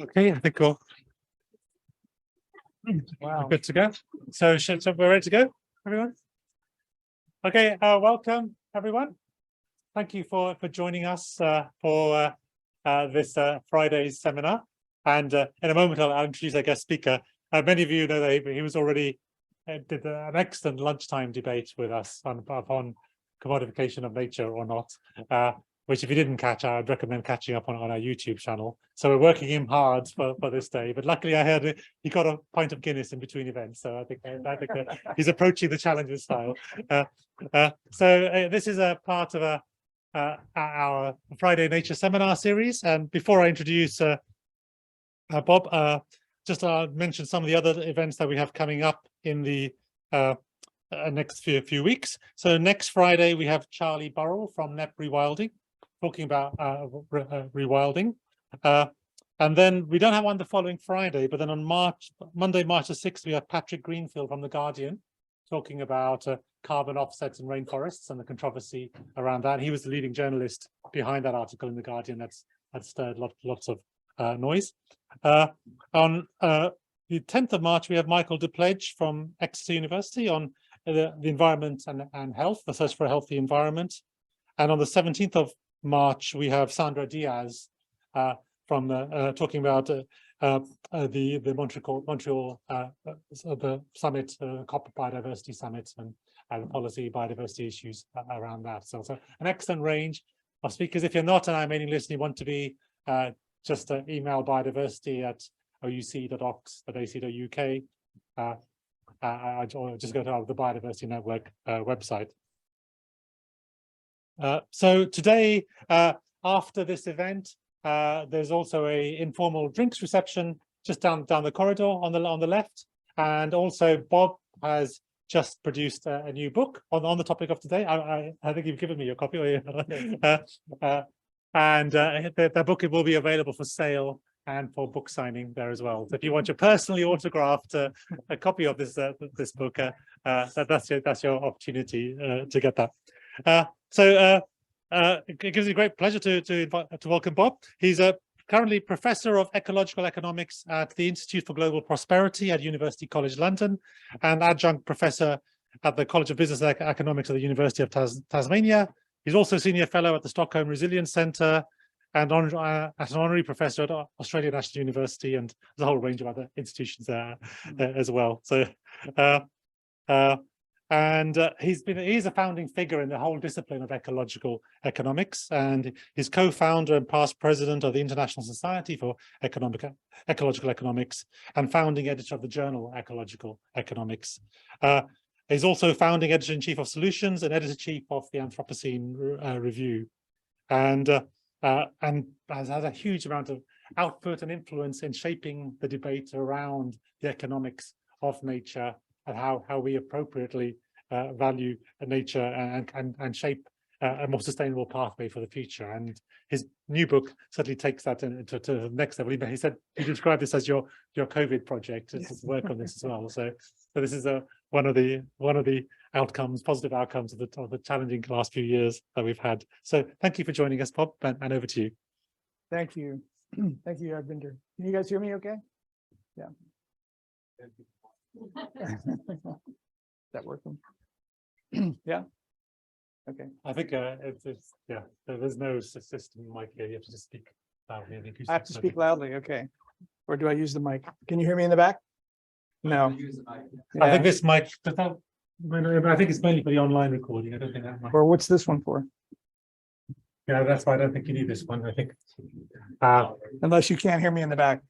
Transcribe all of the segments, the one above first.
Okay, I think we're Wow. good to go. So we're ready to go, everyone? Okay, welcome, everyone. Thank you for joining us for this Friday's seminar. And in a moment, I'll introduce our guest speaker. Many of you know that he was already did an excellent lunchtime debate with us on commodification of nature or not, which if you didn't catch, I'd recommend catching up on our YouTube channel. So we're working him hard for this day, but luckily I heard he got a pint of Guinness in between events. So I think he's approaching the challenge with style. So this is a part of our Friday Nature Seminar series. And before I introduce Bob, just mention some of the other events that we have coming up in the next few weeks. So next Friday, we have Charlie Burrell from NEP Rewilding, talking about rewilding. And then we don't have one the following Friday, but then on Monday, March the 6th, we have Patrick Greenfield from The Guardian, talking about carbon offsets in rainforests and the controversy around that. He was the leading journalist behind that article in The Guardian that stirred lots of noise. On the 10th of March, we have Michael Depledge from Exeter University on the environment and health, the search for a healthy environment. And on the 17th of March, we have Sandra Diaz from talking about the Montreal the summit, COP biodiversity summit, and the policy biodiversity issues around that. So an excellent range of speakers. If you're not on our mailing list and you want to be, just email biodiversity at ouc.ox.ac.uk. Or just go to the Biodiversity Network website. So today, after this event, there's also a informal drinks reception just down the corridor on the left, and also Bob has just produced a new book on the topic of today. I think you've given me your copy. And the book will be available for sale and for book signing there as well. So if you want your personally autographed a copy of this book, that's your opportunity to get that. It gives me great pleasure to welcome Bob. He's currently Professor of Ecological Economics at the Institute for Global Prosperity at University College London, and Adjunct Professor at the College of Business and Economics at the University of Tasmania. He's also Senior Fellow at the Stockholm Resilience Centre and as an Honorary Professor at Australian National University, and there's a whole range of other institutions there as well. So, he's a founding figure in the whole discipline of ecological economics, and he's co-founder and past president of the International Society for Ecological Economics and founding editor of the journal Ecological Economics. He's also founding editor-in-chief of Solutions and editor-chief of the Anthropocene Review, and has had a huge amount of output and influence in shaping the debate around the economics of nature and how we appropriately value nature and shape a more sustainable pathway for the future. And his new book certainly takes that to the next level. He said you described this as your COVID project. It's his work on this as well. So this is one of the positive outcomes of the challenging last few years that we've had. So thank you for joining us, Bob, and over to you. Thank you. Thank you, Arvinder. Can you guys hear me okay? Yeah. Is that working? Yeah. Okay. I think there's no system mic here. You have to just speak loudly. I have to speak loudly. Okay. Or do I use the mic? Can you hear me in the back? No. I think this mic. I think it's mainly for the online recording. I don't think that might. Or what's this one for? Yeah, that's why I don't think you need this one. I think. Unless you can't hear me in the back.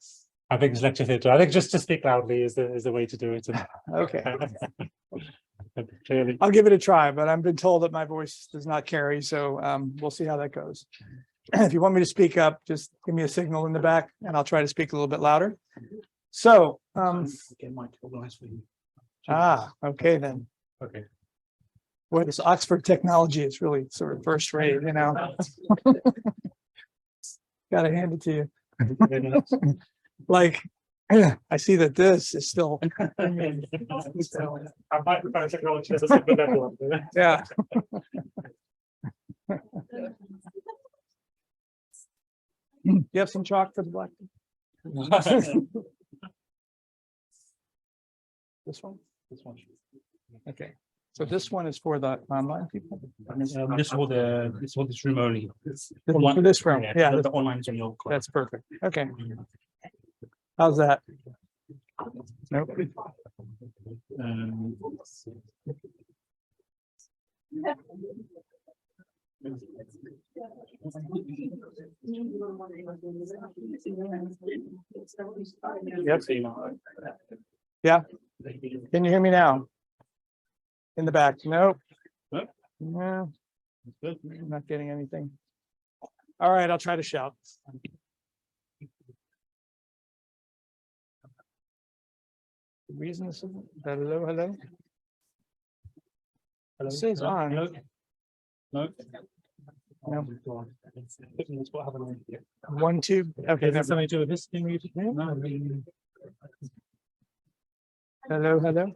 I think it's lecture theatre. I think just to speak loudly is the way to do it. Okay. Clearly. I'll give it a try, but I've been told that my voice does not carry, so we'll see how that goes. If you want me to speak up, just give me a signal in the back, and I'll try to speak a little bit louder. So, okay then. Okay. Boy, this Oxford technology is really sort of first rate, you know. Gotta hand it to you. Like, I see that this is still. Yeah. You have some chalk for the black? This one? This one. Okay. So this one is for the online people? This for this room only. For this room, yeah, The online is on your. that's perfect. Okay. How's that? Nope. Yep. Yeah. Can you hear me now? In the back? Nope. Nope. No, Good. I'm not getting anything. All right, I'll try to shout. The reason this is hello, hello. Hello. It says on. No. No. No. What happened? 1, 2. Okay, Is that never. something to do with this thing? No. Hello, hello.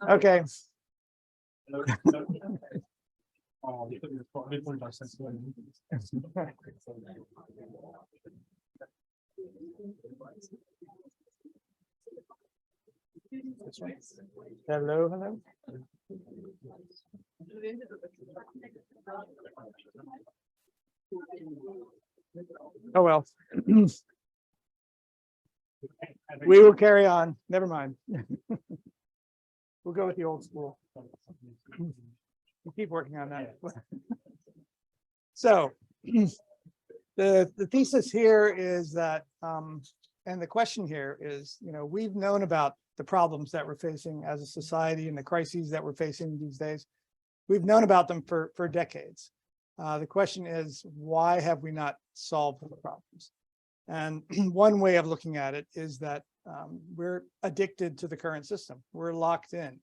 Okay. Oh, you put me in the spot. I apologize. Hello, hello. Oh, well. We will carry on. Never mind. We'll go with the old school. We'll keep working on that. So the thesis here is that, and the question here is, we've known about the problems that we're facing as a society and the crises that we're facing these days. We've known about them for decades. The question is, why have we not solved the problems? And one way of looking at it is that we're addicted to the current system. We're locked in,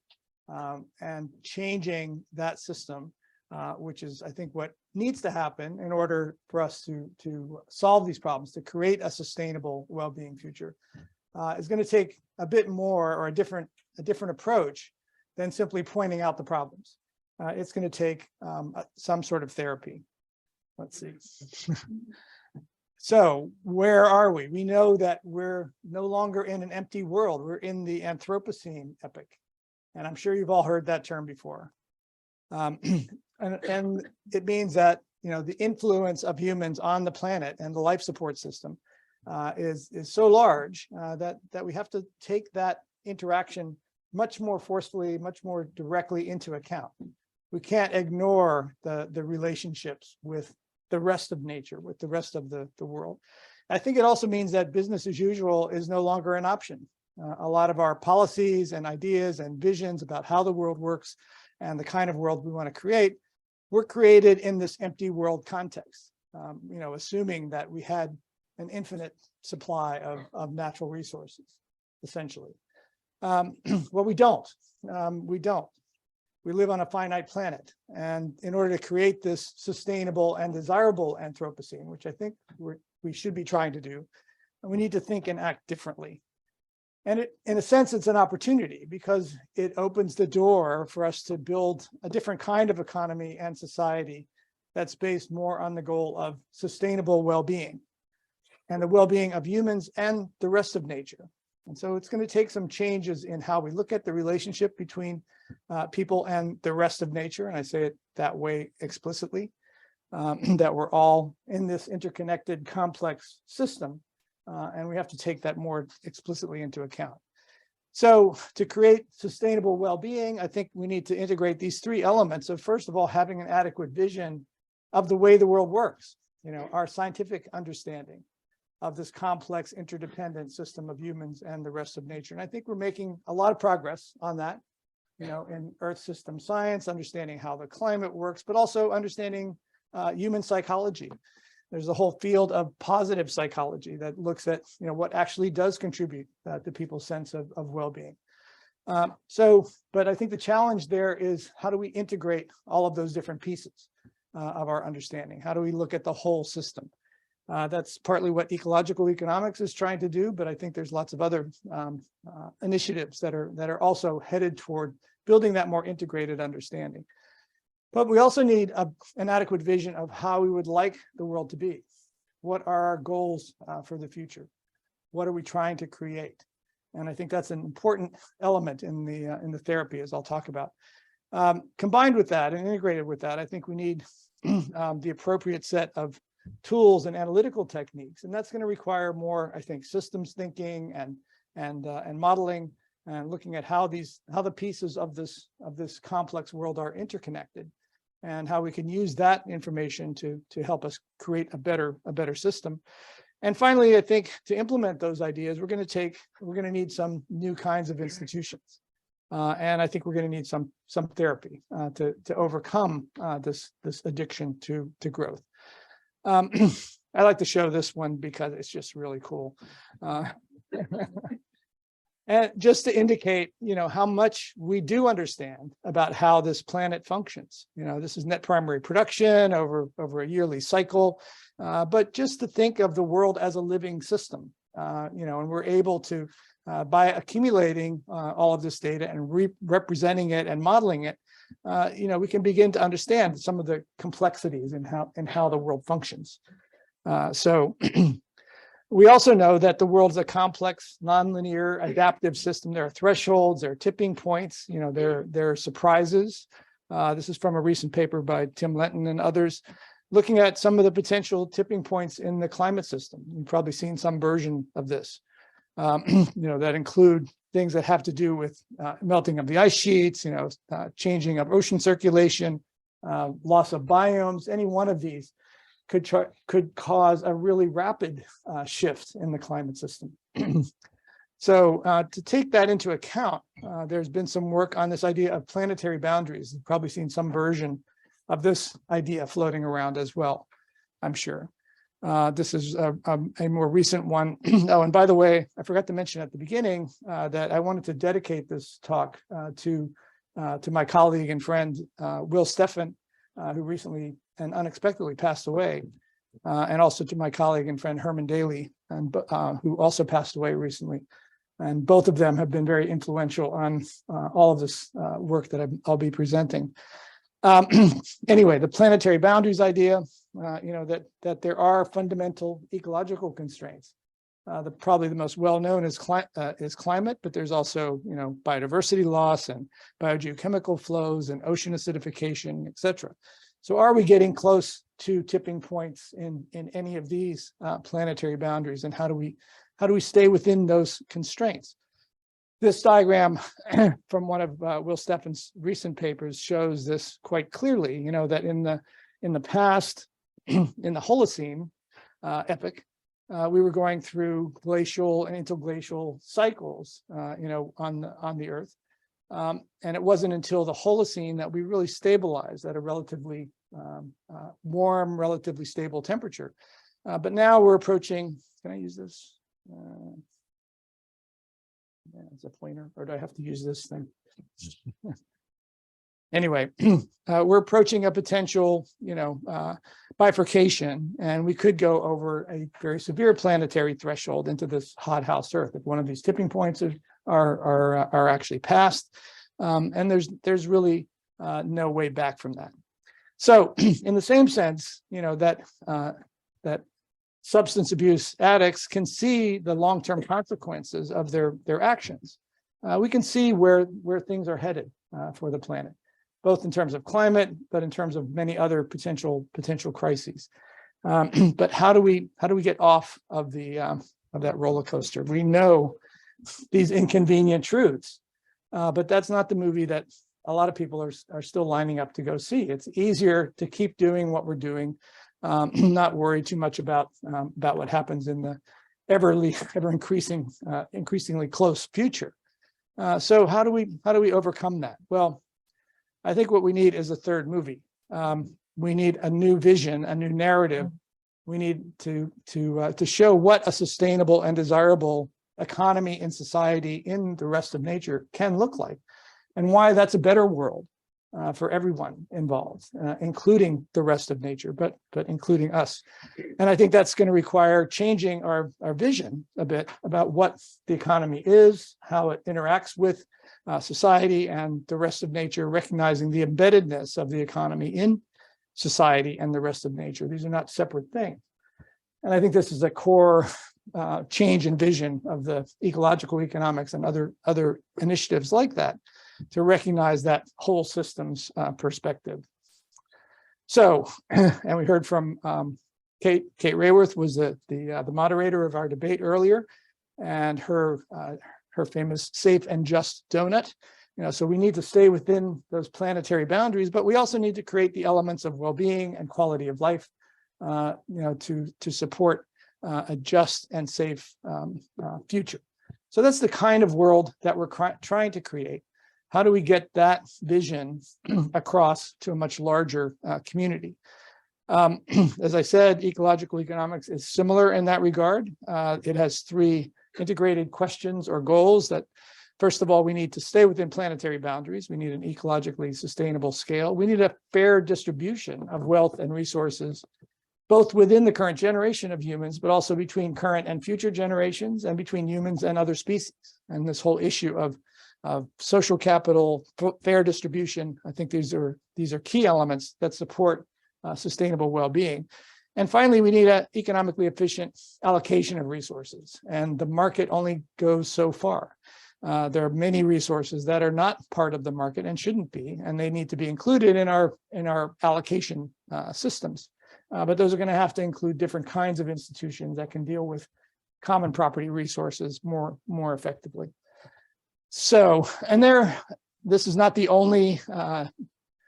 and changing that system, which is, I think, what needs to happen in order for us to solve these problems, to create a sustainable well-being future, is going to take a bit more, or a different approach than simply pointing out the problems. It's going to take some sort of therapy. Let's see. So where are we? We know that we're no longer in an empty world. We're in the Anthropocene epoch. And I'm sure you've all heard that term before. And it means that, the influence of humans on the planet and the life support system is so large that we have to take that interaction much more forcefully, much more directly into account. We can't ignore the relationships with the rest of nature, with the rest of the world. I think it also means that business as usual is no longer an option. A lot of our policies and ideas and visions about how the world works and the kind of world we want to create were created in this empty world context, assuming that we had an infinite supply of natural resources, essentially. Well, we don't. We live on a finite planet. And in order to create this sustainable and desirable Anthropocene, which I think we should be trying to do, we need to think and act differently. And in a sense, it's an opportunity because it opens the door for us to build a different kind of economy and society that's based more on the goal of sustainable well-being and the well-being of humans and the rest of nature. And so it's going to take some changes in how we look at the relationship between people and the rest of nature. And I say it that way explicitly, that we're all in this interconnected, complex system. And we have to take that more explicitly into account. So to create sustainable well-being, I think we need to integrate these three elements of, first of all, having an adequate vision of the way the world works, our scientific understanding of this complex interdependent system of humans and the rest of nature. And I think we're making a lot of progress on that, in Earth system science, understanding how the climate works, but also understanding human psychology. There's a whole field of positive psychology that looks at, what actually does contribute to people's sense of well-being. But I think the challenge there is, how do we integrate all of those different pieces of our understanding? How do we look at the whole system? That's partly what ecological economics is trying to do, but I think there's lots of other initiatives that are also headed toward building that more integrated understanding. But we also need an adequate vision of how we would like the world to be. what are our goals for the future? What are we trying to create? And I think that's an important element in the therapy, as I'll talk about. Combined with that and integrated with that, I think we need the appropriate set of tools and analytical techniques, and that's going to require more, I think, systems thinking and modeling, and looking at how the pieces of this complex world are interconnected, and how we can use that information to help us create a better system. And finally, I think to implement those ideas, we're going to need some new kinds of institutions, and I think we're going to need some therapy to overcome this addiction to growth. I like to show this one because it's just really cool. And just to indicate, how much we do understand about how this planet functions. This is net primary production over a yearly cycle, but just to think of the world as a living system, and we're able to, by accumulating all of this data and representing it and modeling it, we can begin to understand some of the complexities in how the world functions. So we also know that the world is a complex, nonlinear, adaptive system. There are thresholds, there are tipping points, there are surprises. This is from a recent paper by Tim Lenton and others, looking at some of the potential tipping points in the climate system. You've probably seen some version of this, that include things that have to do with melting of the ice sheets, changing of ocean circulation, loss of biomes. Any one of these could cause a really rapid shift in the climate system. So to take that into account, there's been some work on this idea of planetary boundaries. You've probably seen some version of this idea floating around as well, I'm sure. This is a more recent one. Oh, and by the way, I forgot to mention at the beginning that I wanted to dedicate this talk to my colleague and friend, Will Steffen, who recently and unexpectedly passed away, and also to my colleague and friend Herman Daly, and who also passed away recently. And both of them have been very influential on all of this work that I'll be presenting. Anyway, the planetary boundaries idea, that there are fundamental ecological constraints. Probably the most well-known is climate, but there's also, biodiversity loss and biogeochemical flows and ocean acidification, et cetera. So are we getting close to tipping points in any of these planetary boundaries, and how do we stay within those constraints? This diagram from one of Will Steffen's recent papers shows this quite clearly, that in the past, in the Holocene epoch, we were going through glacial and interglacial cycles, on the Earth. And it wasn't until the Holocene that we really stabilized at a relatively warm, relatively stable temperature. But now we're approaching, can I use this? It's a pointer, or do I have to use this thing? Anyway, we're approaching a potential, bifurcation, and we could go over a very severe planetary threshold into this hothouse Earth if one of these tipping points are actually passed, and there's really no way back from that. So, in the same sense, that substance abuse addicts can see the long-term consequences of their actions. We can see where things are headed for the planet, both in terms of climate, but in terms of many other potential crises. But how do we get off of that roller coaster? We know these inconvenient truths, but that's not the movie that a lot of people are still lining up to go see. It's easier to keep doing what we're doing, not worry too much about what happens in the ever increasingly close future. So how do we overcome that? Well, I think what we need is a third movie. We need a new vision, a new narrative. We need to show what a sustainable and desirable economy and society in the rest of nature can look like, and why that's a better world for everyone involved, including the rest of nature, but including us. And I think that's going to require changing our vision a bit about what the economy is, how it interacts with society and the rest of nature, recognizing the embeddedness of the economy in society and the rest of nature. These are not separate things. And I think this is a core change in vision of the ecological economics and other initiatives like that, to recognize that whole systems perspective. So, and we heard from Kate Rayworth was the moderator of our debate earlier, and her famous safe and just donut. So we need to stay within those planetary boundaries, but we also need to create the elements of well-being and quality of life, to support a just and safe future. So that's the kind of world that we're trying to create. How do we get that vision across to a much larger community? As I said, ecological economics is similar in that regard. It has 3 integrated questions or goals that, first of all, we need to stay within planetary boundaries. We need an ecologically sustainable scale. We need a fair distribution of wealth and resources, both within the current generation of humans, but also between current and future generations, and between humans and other species. And this whole issue of social capital, fair distribution, I think these are key elements that support sustainable well-being. And finally, we need an economically efficient allocation of resources, and the market only goes so far. There are many resources that are not part of the market and shouldn't be, and they need to be included in our allocation systems. But those are going to have to include different kinds of institutions that can deal with common property resources more effectively. So, and this is not the only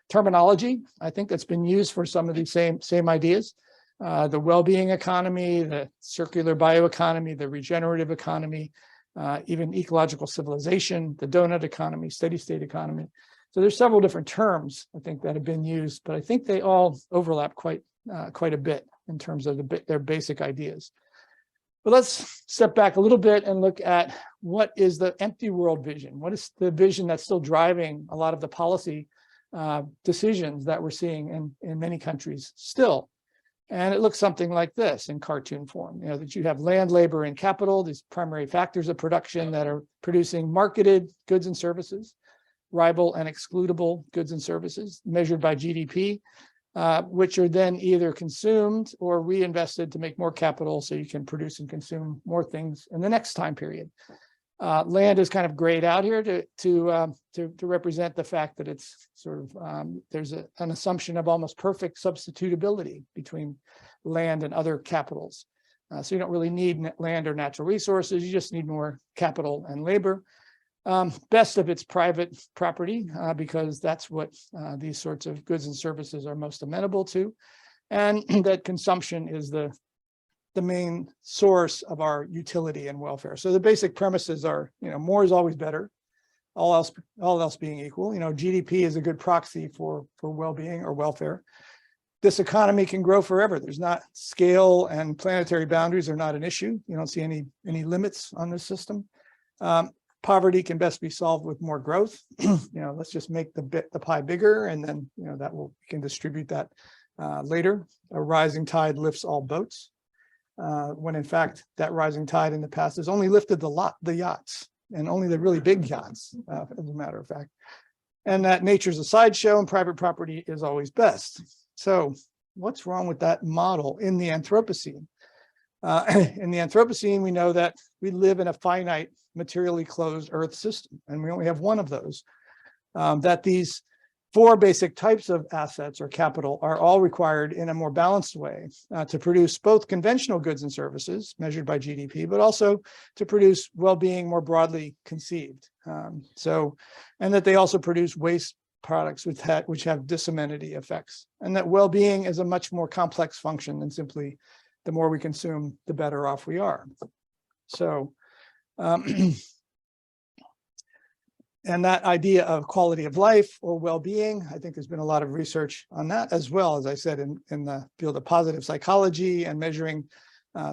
terminology, I think, that's been used for some of these same ideas. The well-being economy, the circular bioeconomy, the regenerative economy, even ecological civilization, the donut economy, steady state economy. So there's several different terms, I think, that have been used, but I think they all overlap quite a bit in terms of their basic ideas. But let's step back a little bit and look at what is the empty world vision. What is the vision that's still driving a lot of the policy decisions that we're seeing in many countries still? And it looks something like this in cartoon form, that you have land, labor, and capital, these primary factors of production that are producing marketed goods and services, rival and excludable goods and services measured by GDP, which are then either consumed or reinvested to make more capital so you can produce and consume more things in the next time period. Land is kind of grayed out here to represent the fact that it's sort of there's an assumption of almost perfect substitutability between land and other capitals. So you don't really need land or natural resources. You just need more capital and labor. Best of its private property, because that's what these sorts of goods and services are most amenable to, and that consumption is the main source of our utility and welfare. So the basic premises are, more is always better, all else being equal. GDP is a good proxy for well-being or welfare. This economy can grow forever. There's not scale, and planetary boundaries are not an issue. You don't see any limits on this system. Poverty can best be solved with more growth. Let's just make the pie bigger, and then we can distribute that later. A rising tide lifts all boats. When in fact that rising tide in the past has only lifted the yachts, and only the really big yachts, as a matter of fact. And that nature's a sideshow and private property is always best. So what's wrong with that model in the Anthropocene? In the Anthropocene, we know that we live in a finite, materially closed Earth system, and we only have one of those. That these 4 basic types of assets or capital are all required in a more balanced way to produce both conventional goods and services measured by GDP, but also to produce well-being more broadly conceived. And that they also produce waste products which have disamenity effects, and that well-being is a much more complex function than simply the more we consume, the better off we are. So, and that idea of quality of life or well-being, I think there's been a lot of research on that, as well, as I said, in the field of positive psychology and measuring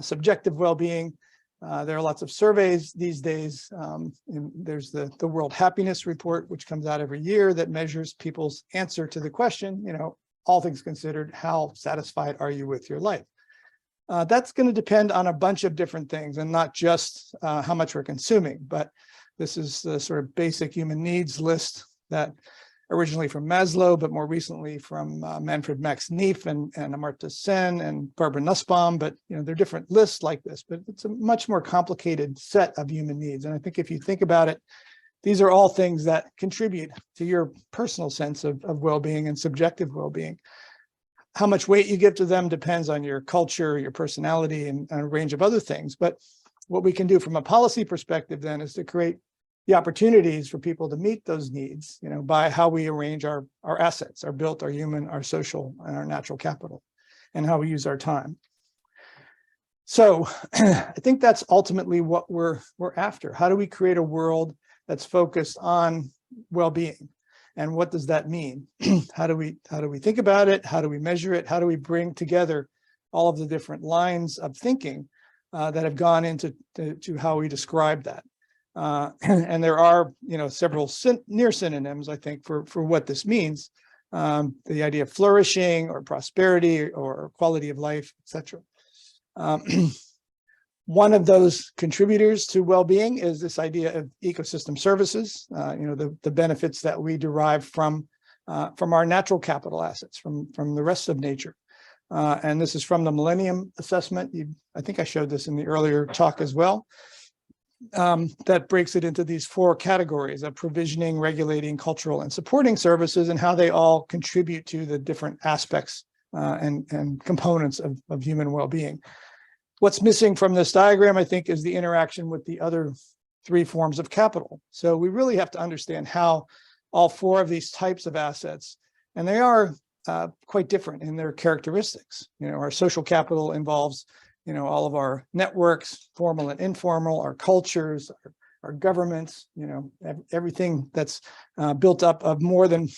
subjective well-being. There are lots of surveys these days. There's the World Happiness Report, which comes out every year, that measures people's answer to the question, all things considered, how satisfied are you with your life? That's going to depend on a bunch of different things, and not just how much we're consuming, but this is the sort of basic human needs list that originally from Maslow, but more recently from Manfred Max Neef and Amartya Sen and Barbara Nussbaum. But there are different lists like this, but it's a much more complicated set of human needs. And I think if you think about it, these are all things that contribute to your personal sense of well-being and subjective well-being. How much weight you give to them depends on your culture, your personality, and a range of other things. But what we can do from a policy perspective then is to create the opportunities for people to meet those needs, by how we arrange our assets, our built, our human, our social, and our natural capital, and how we use our time. So I think that's ultimately what we're after. How do we create a world that's focused on well-being? And what does that mean? How do we think about it? How do we measure it? How do we bring together all of the different lines of thinking that have gone into how we describe that? And there are, several near synonyms, I think, for what this means. The idea of flourishing or prosperity or quality of life, etc. One of those contributors to well-being is this idea of ecosystem services, the benefits that we derive from our natural capital assets, from the rest of nature. And this is from the Millennium Assessment. I think I showed this in the earlier talk as well. That breaks it into these 4 categories of provisioning, regulating, cultural, and supporting services, and how they all contribute to the different aspects and components of human well-being. What's missing from this diagram, I think, is the interaction with the other 3 forms of capital. So we really have to understand how all 4 of these types of assets, and they are quite different in their characteristics. Our social capital involves all of our networks, formal and informal, our cultures, our governments, everything that's built up of more than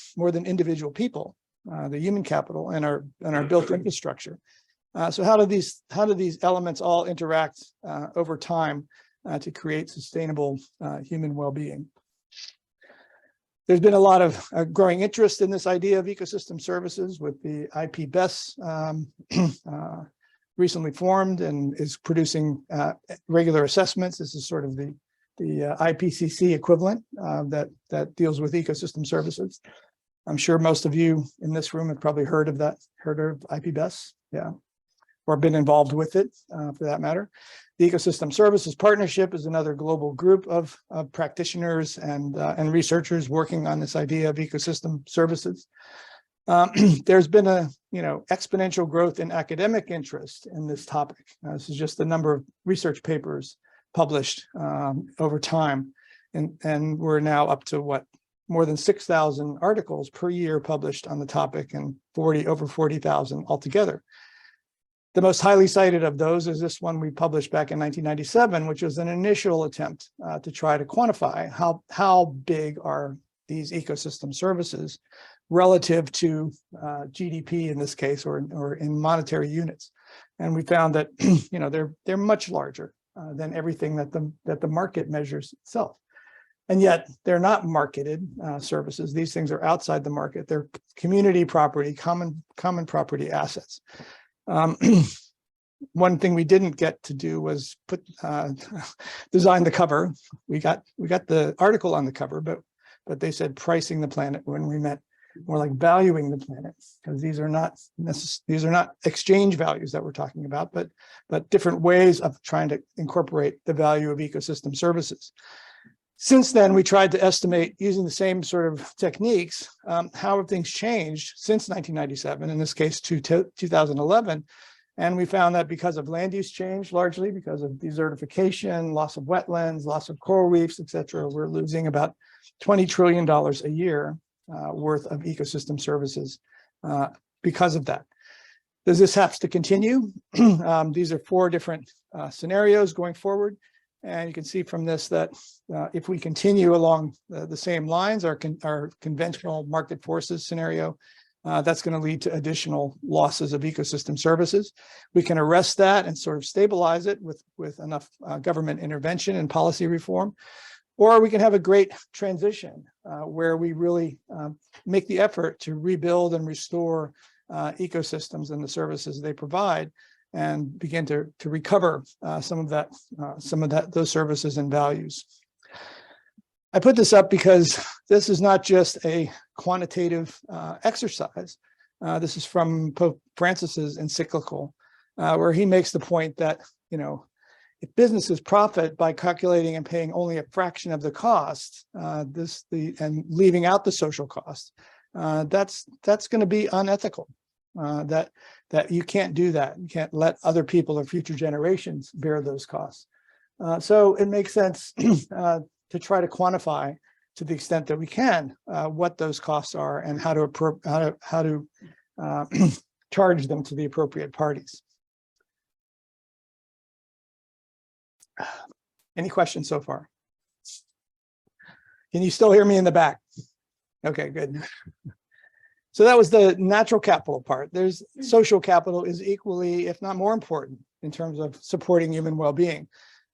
individual people, the human capital, and our built infrastructure. So how do these elements all interact over time to create sustainable human well-being? There's been a lot of growing interest in this idea of ecosystem services, with the IPBES recently formed and is producing regular assessments. This is sort of the IPCC equivalent that deals with ecosystem services. I'm sure most of you in this room have probably heard of IPBES, yeah, or been involved with it for that matter. The Ecosystem Services Partnership is another global group of practitioners and researchers working on this idea of ecosystem services. There's been a exponential growth in academic interest in this topic. This is just the number of research papers published over time, and we're now up to more than 6,000 articles per year published on the topic, and over 40,000 altogether. The most highly cited of those is this one we published back in 1997, which was an initial attempt to try to quantify how big are these ecosystem services relative to GDP in this case, or in monetary units. And we found that they're much larger than everything that the market measures itself. And yet they're not marketed services. These things are outside the market. They're community property, common property assets. One thing we didn't get to do was design the cover. We got the article on the cover, but they said pricing the planet when we meant more like valuing the planet, because these are not exchange values that we're talking about, but different ways of trying to incorporate the value of ecosystem services. Since then, we tried to estimate using the same sort of techniques, how have things changed since 1997, in this case to 2011. And we found that because of land use change, largely because of desertification, loss of wetlands, loss of coral reefs, et cetera, we're losing about $20 trillion a year worth of ecosystem services because of that. Does this have to continue? These are 4 different scenarios going forward. And you can see from this that if we continue along the same lines, our conventional market forces scenario, that's going to lead to additional losses of ecosystem services. We can arrest that and sort of stabilize it with enough government intervention and policy reform. Or we can have a great transition where we really make the effort to rebuild and restore ecosystems and the services they provide, and begin to recover some of those services and values. I put this up because this is not just a quantitative exercise. This is from Pope Francis's encyclical, where he makes the point that, if businesses profit by calculating and paying only a fraction of the cost, and leaving out the social cost, that's going to be unethical. That you can't do that. You can't let other people or future generations bear those costs. So it makes sense to try to quantify, to the extent that we can, what those costs are and how to charge them to the appropriate parties. Any questions so far? Can you still hear me in the back? Okay, good. So that was the natural capital part. There's social capital is equally, if not more important, in terms of supporting human well-being.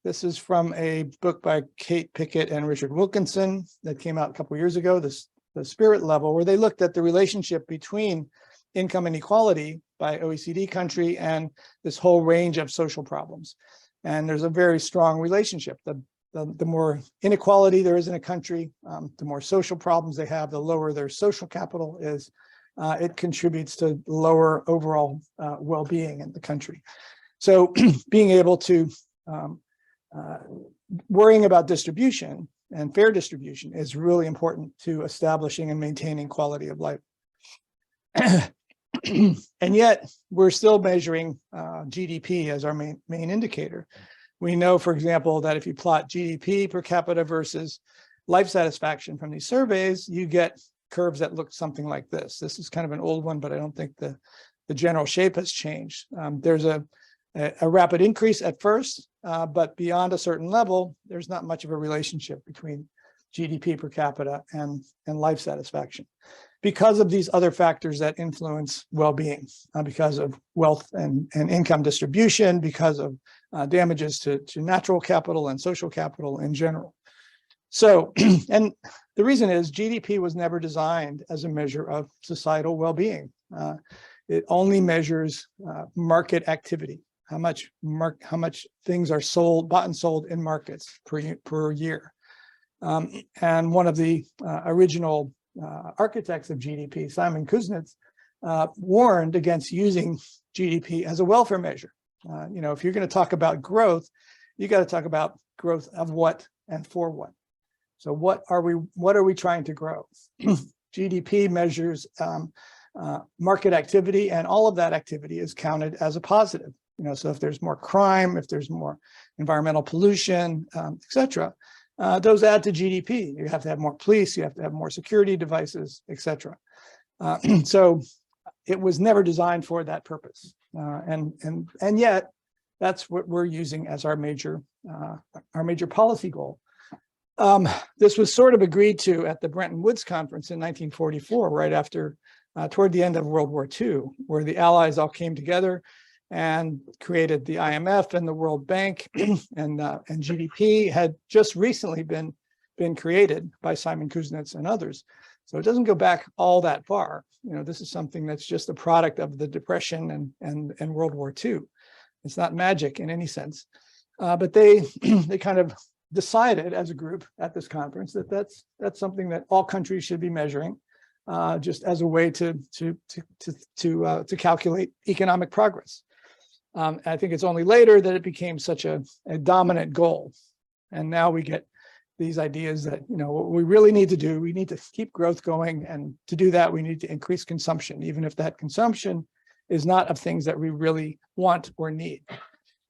This is from a book by Kate Pickett and Richard Wilkinson that came out a couple of years ago, the Spirit Level, where they looked at the relationship between income inequality by OECD country and this whole range of social problems. And there's a very strong relationship. The more inequality there is in a country, the more social problems they have, the lower their social capital is. It contributes to lower overall well-being in the country. So being able to, worrying about distribution and fair distribution is really important to establishing and maintaining quality of life. And yet we're still measuring GDP as our main indicator. We know, for example, that if you plot GDP per capita versus life satisfaction from these surveys, you get curves that look something like this. This is kind of an old one, but I don't think the general shape has changed. There's a rapid increase at first, but beyond a certain level, there's not much of a relationship between GDP per capita and life satisfaction, because of these other factors that influence well-being, because of wealth and income distribution, because of damages to natural capital and social capital in general. So, and the reason is GDP was never designed as a measure of societal well-being. It only measures market activity, how much things are sold, bought and sold in markets per year. And one of the original architects of GDP, Simon Kuznets, warned against using GDP as a welfare measure. If you're going to talk about growth, you got to talk about growth of what and for what. So what are we trying to grow? GDP measures market activity, and all of that activity is counted as a positive. So if there's more crime, if there's more environmental pollution, etc., those add to GDP. You have to have more police, you have to have more security devices, etc. So it was never designed for that purpose, and yet that's what we're using as our major policy goal. This was sort of agreed to at the Bretton Woods Conference in 1944, right after, toward the end of World War II, where the Allies all came together and created the IMF and the World Bank, and GDP had just recently been created by Simon Kuznets and others. So it doesn't go back all that far. This is something that's just a product of the Depression and World War II. It's not magic in any sense, but they kind of decided as a group at this conference that that's something that all countries should be measuring, just as a way to calculate economic progress. I think it's only later that it became such a dominant goal, and now we get these ideas that what we really need to do, we need to keep growth going, and to do that we need to increase consumption, even if that consumption is not of things that we really want or need.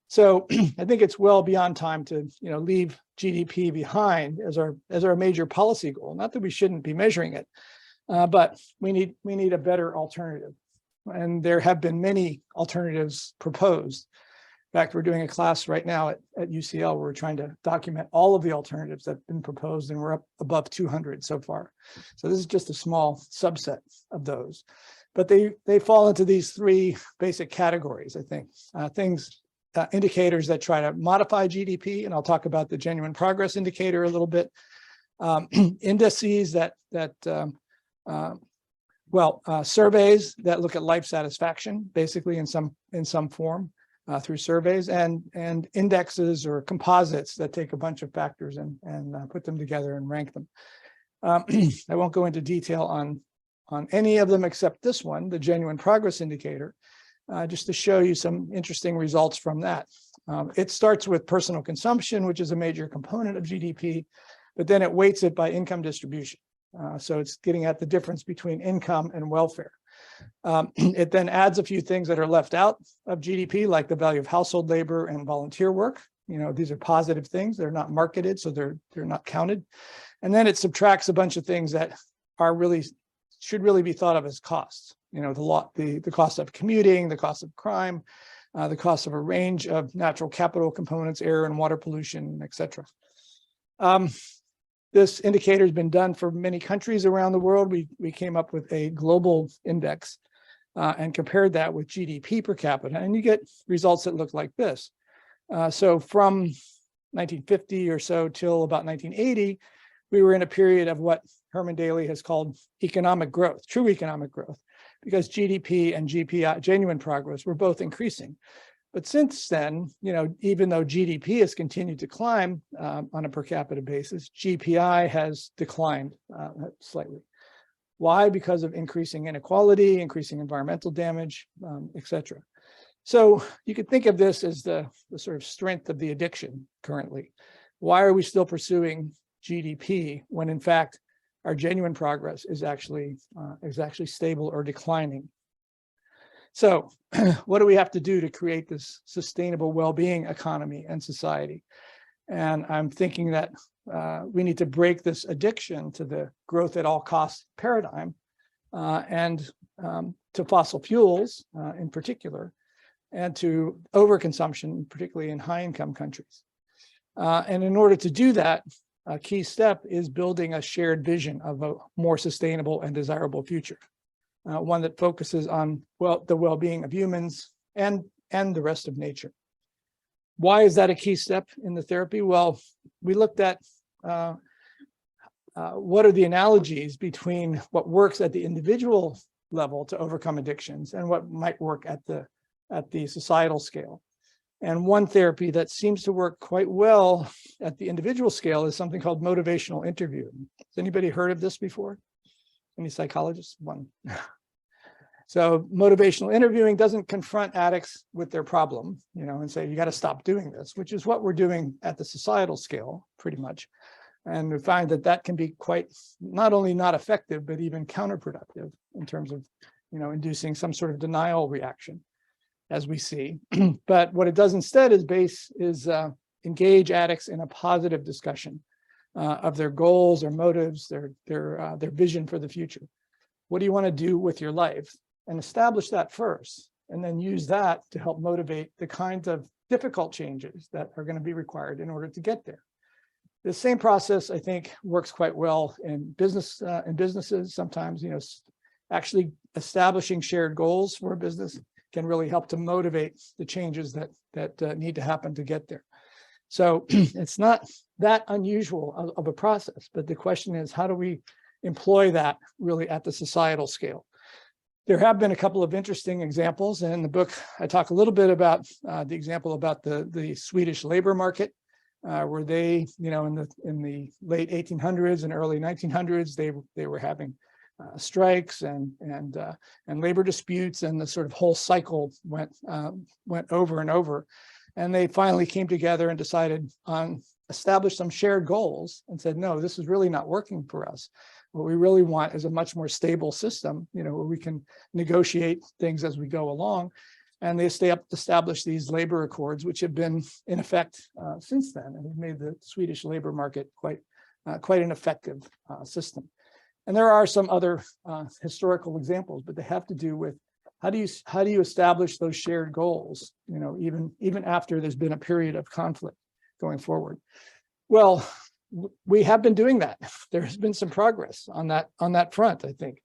So I think it's well beyond time to leave GDP behind as our major policy goal. Not that we shouldn't be measuring it, but we need a better alternative. And there have been many alternatives proposed. In fact, we're doing a class right now at UCL where we're trying to document all of the alternatives that have been proposed, and we're up above 200 so far. So this is just a small subset of those. But they fall into these three basic categories, I think. Indicators that try to modify GDP, and I'll talk about the genuine progress indicator a little bit. Indices surveys that look at life satisfaction, basically in some form. through surveys, and indexes or composites that take a bunch of factors and put them together and rank them. I won't go into detail on any of them except this one, the genuine progress indicator, just to show you some interesting results from that. It starts with personal consumption, which is a major component of GDP, but then it weights it by income distribution. So it's getting at the difference between income and welfare. It then adds a few things that are left out of GDP, like the value of household labor and volunteer work. These are positive things. They're not marketed, so they're not counted. And then it subtracts a bunch of things that should really be thought of as costs. The cost of commuting, the cost of crime, the cost of a range of natural capital components, air and water pollution, et cetera. This indicator has been done for many countries around the world. We came up with a global index and compared that with GDP per capita, and you get results that look like this. So from 1950 or so till about 1980, we were in a period of what Herman Daly has called economic growth, true economic growth, because GDP and GPI, genuine progress, were both increasing. But since then, even though GDP has continued to climb on a per capita basis, GPI has declined slightly. Why? Because of increasing inequality, increasing environmental damage, et cetera. So you could think of this as the sort of strength of the addiction currently. Why are we still pursuing GDP when in fact our genuine progress is actually stable or declining? So what do we have to do to create this sustainable well-being economy and society? And I'm thinking that we need to break this addiction to the growth at all costs paradigm and to fossil fuels in particular, and to overconsumption, particularly in high-income countries. And in order to do that, a key step is building a shared vision of a more sustainable and desirable future. One that focuses on the well-being of humans and the rest of nature. Why is that a key step in the therapy? Well, we looked at what are the analogies between what works at the individual level to overcome addictions and what might work at the societal scale. And one therapy that seems to work quite well at the individual scale is something called motivational interviewing. Has anybody heard of this before? Any psychologists? One. So motivational interviewing doesn't confront addicts with their problem, and say, you got to stop doing this, which is what we're doing at the societal scale, pretty much. And we find that can be quite, not only not effective, but even counterproductive in terms of, inducing some sort of denial reaction, as we see. But what it does instead is engage addicts in a positive discussion of their goals, their motives, their vision for the future. What do you want to do with your life? And establish that first, and then use that to help motivate the kinds of difficult changes that are going to be required in order to get there. The same process, I think, works quite well in businesses. Sometimes, actually establishing shared goals for a business can really help to motivate the changes that need to happen to get there. So it's not that unusual of a process, but the question is, how do we employ that really at the societal scale? There have been a couple of interesting examples, and in the book, I talk a little bit about the example about the Swedish labor market, where they, in the late 1800s and early 1900s, they were having strikes and labor disputes, and the sort of whole cycle went over and over, and they finally came together and decided on establish some shared goals and said, no, this is really not working for us. What we really want is a much more stable system, where we can negotiate things as we go along. And they established these labor accords, which have been in effect since then, and have made the Swedish labor market quite an effective system. And there are some other historical examples, but they have to do with how do you establish those shared goals, even after there's been a period of conflict going forward. Well, we have been doing that. There has been some progress on that front, I think.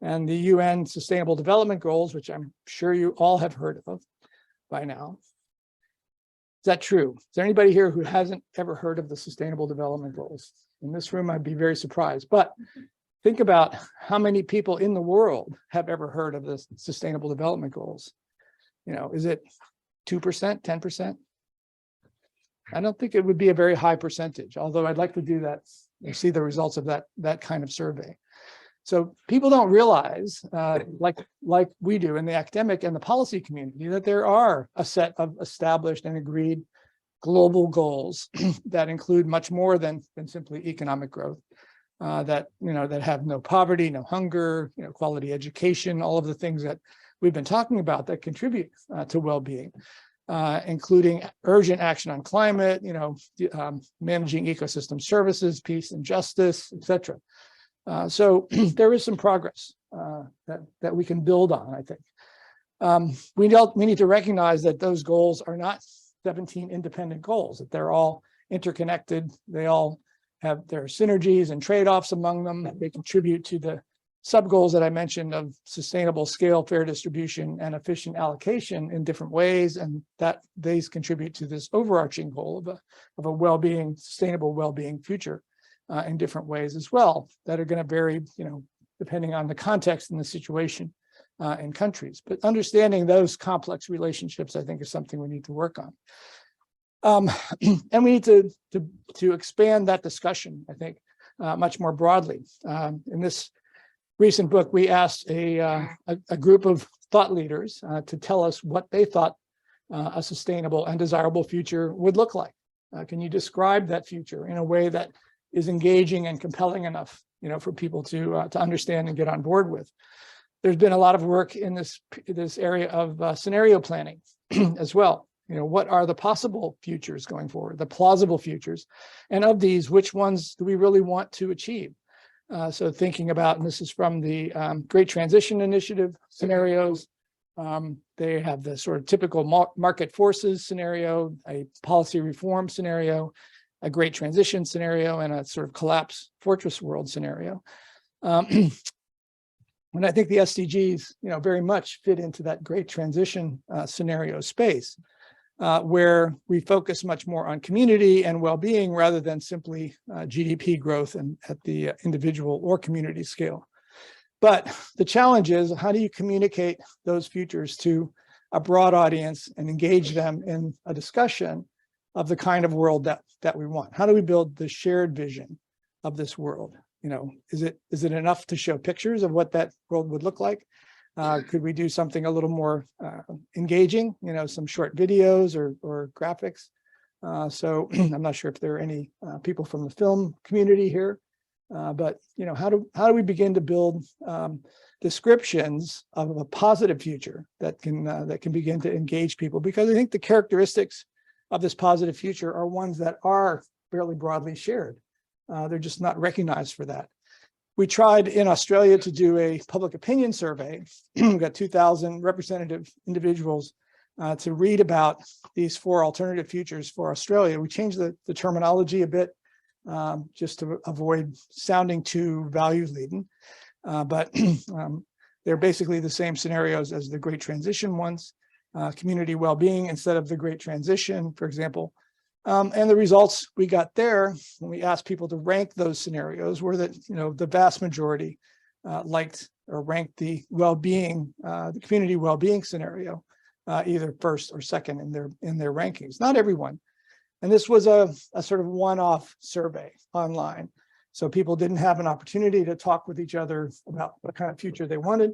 And the UN Sustainable Development Goals, which I'm sure you all have heard of by now. Is that true? Is there anybody here who hasn't ever heard of the Sustainable Development Goals? In this room, I'd be very surprised. But think about how many people in the world have ever heard of the Sustainable Development Goals. Is it 2%, 10%? I don't think it would be a very high percentage, although I'd like to do that and see the results of that kind of survey. So people don't realize, like we do in the academic and the policy community, that there are a set of established and agreed global goals that include much more than simply economic growth, that have no poverty, no hunger, quality education, all of the things that we've been talking about that contribute to well-being, including urgent action on climate, managing ecosystem services, peace and justice, etc. So there is some progress that we can build on, I think. We need to recognize that those goals are not 17 independent goals, that they're all interconnected. They all have their synergies and trade-offs among them. They contribute to the sub-goals that I mentioned of sustainable scale, fair distribution, and efficient allocation in different ways, and that these contribute to this overarching goal of a well-being, sustainable well-being future in different ways as well, that are going to vary, depending on the context and the situation in countries. But understanding those complex relationships, I think, is something we need to work on. And we need to expand that discussion, I think, much more broadly. In this recent book, we asked a group of thought leaders to tell us what they thought a sustainable and desirable future would look like. Can you describe that future in a way that is engaging and compelling enough, for people to understand and get on board with? There's been a lot of work in this area of scenario planning as well. What are the possible futures going forward, the plausible futures, and of these, which ones do we really want to achieve? So thinking about, and this is from the Great Transition Initiative scenarios, they have the sort of typical market forces scenario, a policy reform scenario, a great transition scenario, and a sort of collapse fortress world scenario. And I think the SDGs, very much fit into that great transition scenario space, where we focus much more on community and well-being rather than simply GDP growth and at the individual or community scale. But the challenge is, how do you communicate those futures to a broad audience and engage them in a discussion of the kind of world that we want? How do we build the shared vision of this world? Is it enough to show pictures of what that world would look like? Could we do something a little more engaging, some short videos or graphics? So I'm not sure if there are any people from the film community here, but how do we begin to build descriptions of a positive future that can begin to engage people? Because I think the characteristics of this positive future are ones that are fairly broadly shared. They're just not recognized for that. We tried in Australia to do a public opinion survey. We got 2,000 representative individuals to read about these 4 alternative futures for Australia. We changed the terminology a bit just to avoid sounding too value-laden, but they're basically the same scenarios as the Great Transition ones, community well-being instead of the Great Transition, for example. And the results we got there when we asked people to rank those scenarios were that, the vast majority liked or ranked the well-being, the community well-being scenario, either first or second in their rankings. Not everyone. And this was a sort of one-off survey online. So people didn't have an opportunity to talk with each other about what kind of future they wanted.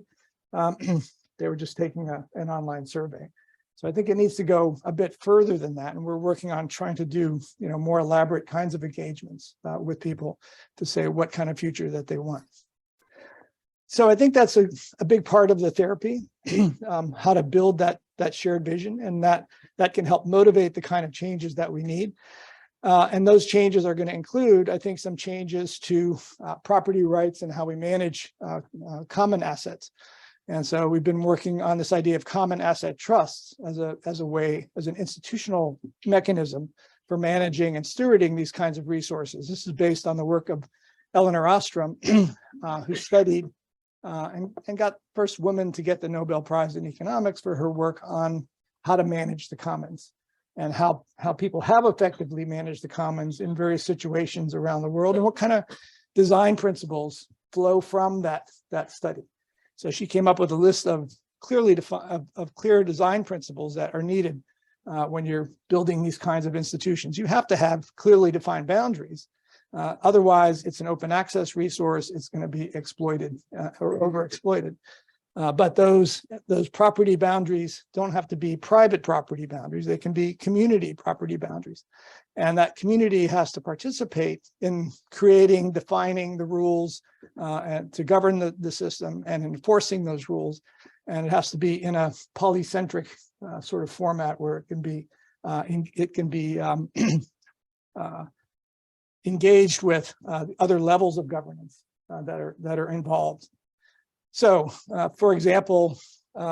They were just taking an online survey. So I think it needs to go a bit further than that. And we're working on trying to do, more elaborate kinds of engagements with people to say what kind of future that they want. So I think that's a big part of the therapy, how to build that shared vision, and that can help motivate the kind of changes that we need. And those changes are going to include, I think, some changes to property rights and how we manage common assets. And so we've been working on this idea of common asset trusts as an institutional mechanism for managing and stewarding these kinds of resources. This is based on the work of Elinor Ostrom, who studied and got first woman to get the Nobel Prize in economics for her work on how to manage the commons and how people have effectively managed the commons in various situations around the world, and what kind of design principles flow from that study. So she came up with a list of clear design principles that are needed when you're building these kinds of institutions. You have to have clearly defined boundaries. Otherwise, it's an open access resource. It's going to be exploited or overexploited. But those property boundaries don't have to be private property boundaries. They can be community property boundaries. And that community has to participate in creating, defining the rules and to govern the system and enforcing those rules. And it has to be in a polycentric sort of format where it can be engaged with other levels of governance that are involved. So, for example,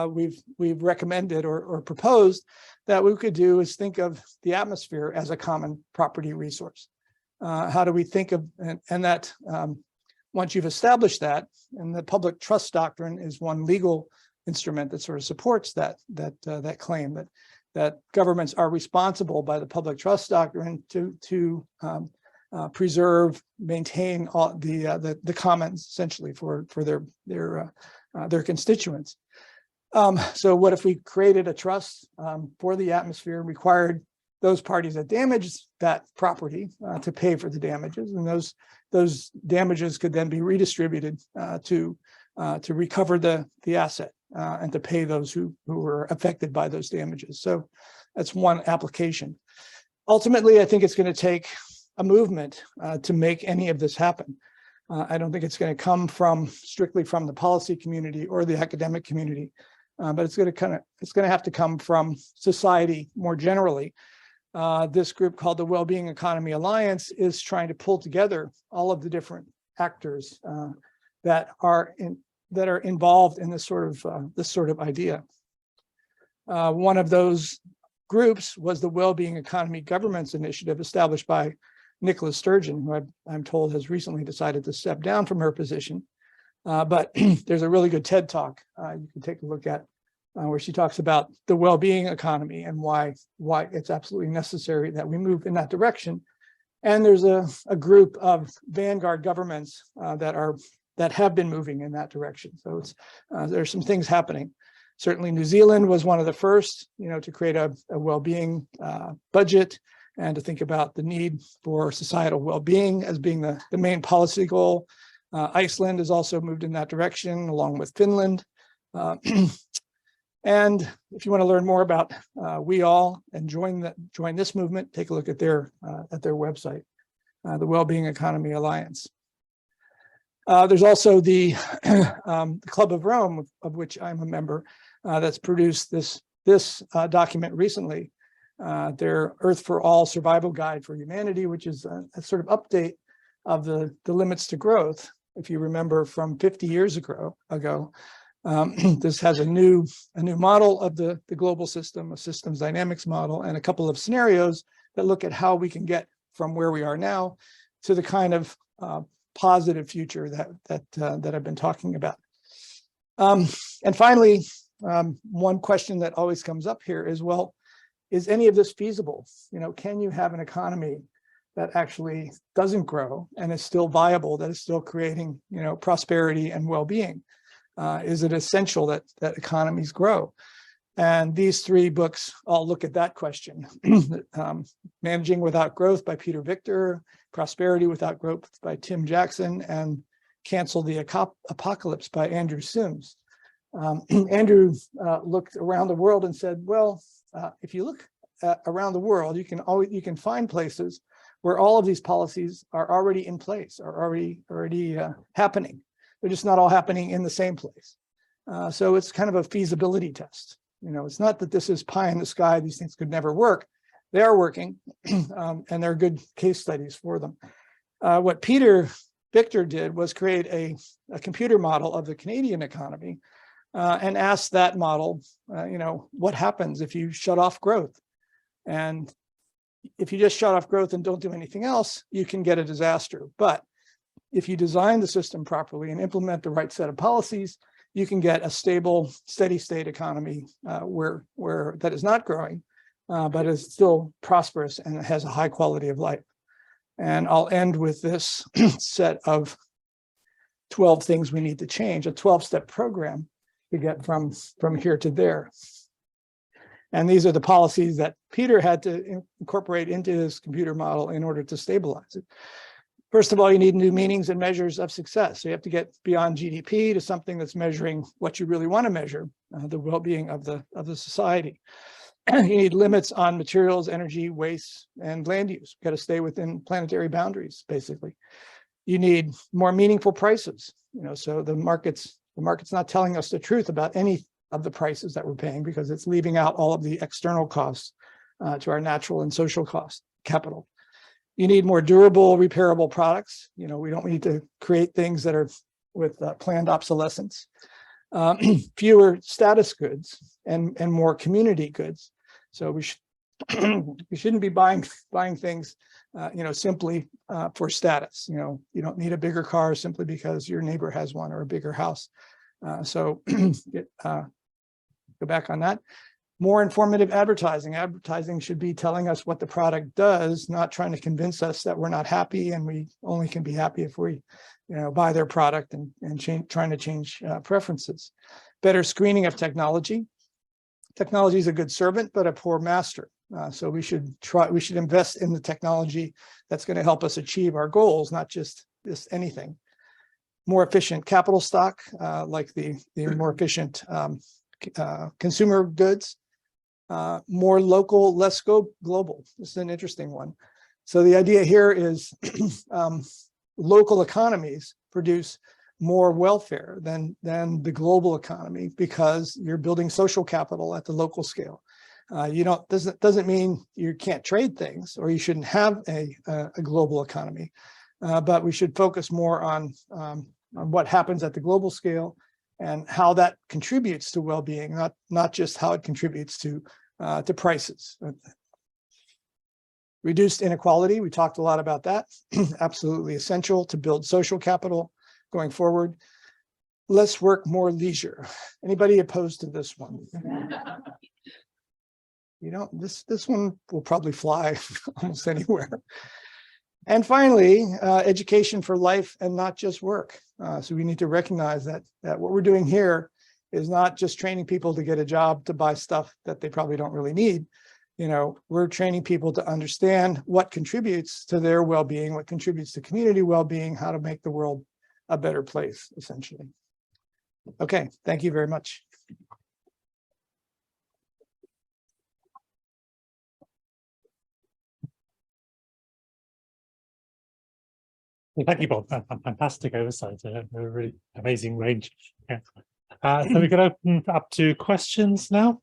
we've recommended or proposed that what we could do is think of the atmosphere as a common property resource. How do we think of, and that once you've established that, and the public trust doctrine is one legal instrument that sort of supports that claim that governments are responsible by the public trust doctrine to preserve, maintain all the commons essentially for their constituents. So what if we created a trust for the atmosphere, required those parties that damaged that property to pay for the damages, and those damages could then be redistributed to recover the asset and to pay those who were affected by those damages. So that's one application. Ultimately, I think it's going to take a movement to make any of this happen. I don't think it's going to come strictly from the policy community or the academic community, but it's going to have to come from society more generally. This group called the Wellbeing Economy Alliance is trying to pull together all of the different actors that are involved in this sort of idea. One of those groups was the Wellbeing Economy Governments Initiative, established by Nicola Sturgeon, who I'm told has recently decided to step down from her position. But there's a really good TED Talk you can take a look at where she talks about the well-being economy and why it's absolutely necessary that we move in that direction. And there's a group of vanguard governments that have been moving in that direction. So there's some things happening. Certainly, New Zealand was one of the first, to create a well-being budget and to think about the need for societal well-being as being the main policy goal. Iceland has also moved in that direction, along with Finland. And if you want to learn more about We All and join this movement, take a look at their website, the Wellbeing Economy Alliance. There's also the Club of Rome, of which I'm a member, that's produced this document recently. Their Earth for All Survival Guide for Humanity, which is a sort of update of the limits to growth. If you remember from 50 years ago, this has a new model of the global system, a systems dynamics model, and a couple of scenarios that look at how we can get from where we are now to the kind of positive future that I've been talking about. And finally, one question that always comes up here is, well, is any of this feasible? Can you have an economy that actually doesn't grow and is still viable, that is still creating, prosperity and well-being? Is it essential that economies grow? And these three books all look at that question. Managing Without Growth by Peter Victor, Prosperity Without Growth by Tim Jackson, and Cancel the Apocalypse by Andrew Sims. Andrew looked around the world and said, well, if you look around the world, you can find places where all of these policies are already in place, are already happening. They're just not all happening in the same place. So it's kind of a feasibility test. It's not that this is pie in the sky, these things could never work. They are working, and they're good case studies for them. What Peter Victor did was create a computer model of the Canadian economy and ask that model, what happens if you shut off growth? And if you just shut off growth and don't do anything else, you can get a disaster. But if you design the system properly and implement the right set of policies, you can get a stable, steady state economy where that is not growing, but is still prosperous and has a high quality of life. And I'll end with this set of 12 things we need to change, a 12-step program to get from here to there. And these are the policies that Peter had to incorporate into his computer model in order to stabilize it. First of all, you need new meanings and measures of success. So you have to get beyond GDP to something that's measuring what you really want to measure, the well-being of the society. You need limits on materials, energy, waste, and land use. You've got to stay within planetary boundaries, basically. You need more meaningful prices. So the market's not telling us the truth about any of the prices that we're paying because it's leaving out all of the external costs to our natural and social costs, capital. You need more durable, repairable products. We don't need to create things that are with planned obsolescence. Fewer status goods and more community goods. So we shouldn't be buying things, simply for status. You don't need a bigger car simply because your neighbor has one or a bigger house. So go back on that. More informative advertising. Advertising should be telling us what the product does, not trying to convince us that we're not happy and we only can be happy if we, buy their product and trying to change preferences. Better screening of technology. Technology is a good servant, but a poor master. So we should invest in the technology that's going to help us achieve our goals, not just anything. More efficient capital stock, like the more efficient consumer goods. More local, less global. This is an interesting one. So the idea here is local economies produce more welfare than the global economy because you're building social capital at the local scale. Doesn't mean you can't trade things or you shouldn't have a global economy, but we should focus more on what happens at the global scale and how that contributes to well-being, not just how it contributes to prices. Reduced inequality, we talked a lot about that. Absolutely essential to build social capital going forward. Less work, more leisure. Anybody opposed to this one? This one will probably fly almost anywhere. And finally, education for life and not just work. So we need to recognize that what we're doing here is not just training people to get a job to buy stuff that they probably don't really need. We're training people to understand what contributes to their well-being, what contributes to community well-being, how to make the world a better place, essentially. Okay, thank you very much. Well, thank you, Bob. Fantastic oversight, a really amazing range. Yeah. So we can open up to questions now.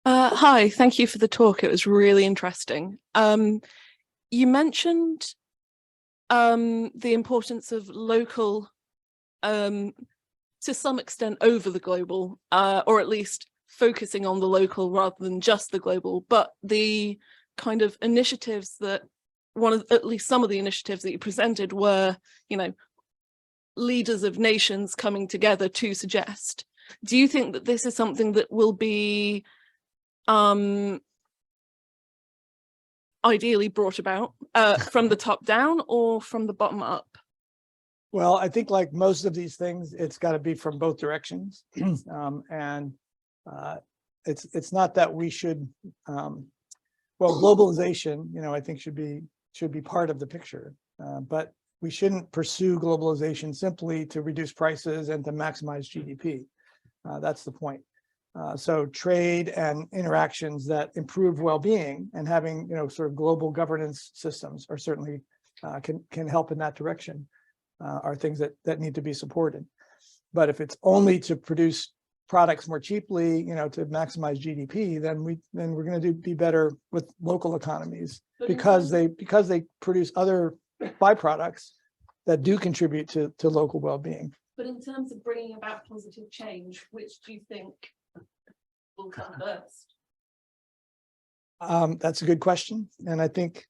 Hi, thank you for the talk. It was really interesting. You mentioned the importance of local, to some extent over the global, or at least focusing on the local rather than just the global, but the kind of initiatives that at least some of the initiatives that you presented were, leaders of nations coming together to suggest. Do you think that this is something that will be ideally brought about from the top down or from the bottom up? Well, I think like most of these things, it's got to be from both directions. And it's not that we should, globalization, I think should be part of the picture, but we shouldn't pursue globalization simply to reduce prices and to maximize GDP. That's the point. So trade and interactions that improve well-being and having, sort of global governance systems are certainly can help in that direction, are things that need to be supported. But if it's only to produce products more cheaply, to maximize GDP, then we're going to be better with local economies because they produce other byproducts that do contribute to local well-being. But in terms of bringing about positive change, which do you think will come first? That's a good question. And I think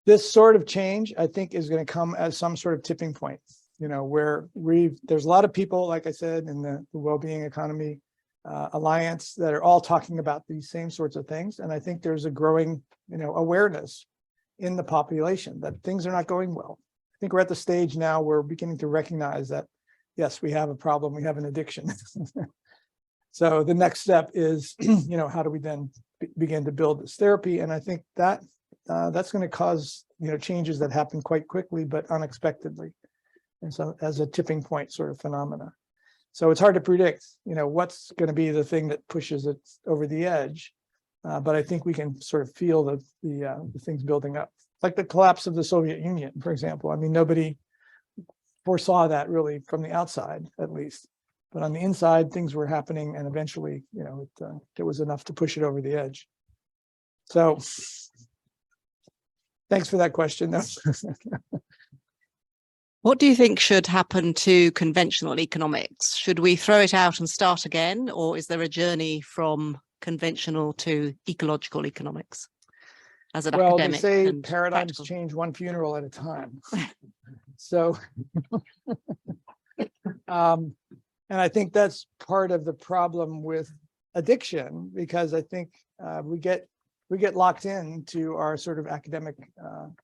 this sort of change, is going to come as some sort of tipping point, where there's a lot of people, like I said, in the Wellbeing Economy Alliance that are all talking about these same sorts of things. And I think there's a growing, awareness in the population that things are not going well. think we're at the stage now where we're beginning to recognize that, yes, we have a problem, we have an addiction. So the next step is, how do we then begin to build this therapy? And I think that that's going to cause, changes that happen quite quickly, but unexpectedly. And so as a tipping point sort of phenomena. So it's hard to predict, what's going to be the thing that pushes it over the edge. But I think we can sort of feel the things building up, like the collapse of the Soviet Union, for example. I mean, nobody foresaw that really from the outside, at least. But on the inside, things were happening, and eventually, it was enough to push it over the edge. So, thanks for that question. What do you think should happen to conventional economics? Should we throw it out and start again, or is there a journey from conventional to ecological economics as an academic? They say and paradigms practical? change one funeral at a time. So, and I think that's part of the problem with addiction, because I think we get locked into our sort of academic,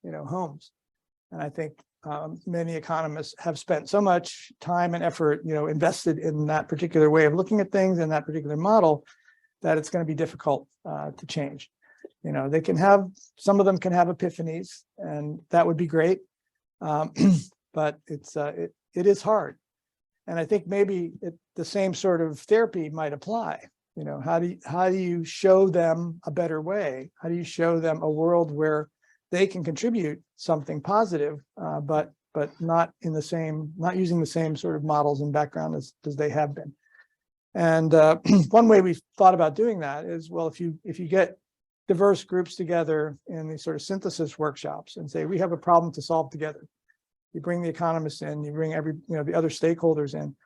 homes, and I think many economists have spent so much time and effort, invested in that particular way of looking at things and that particular model, that it's going to be difficult to change. They can have, some of them can have epiphanies, and that would be great, but it is hard. And I think maybe the same sort of therapy might apply. How do you show them a better way? How do you show them a world where they can contribute something positive, but not using the same sort of models and background as they have been? And one way we've thought about doing that is, well, if you get diverse groups together in these sort of synthesis workshops and say, we have a problem to solve together. You bring the economists in, you bring the other stakeholders in.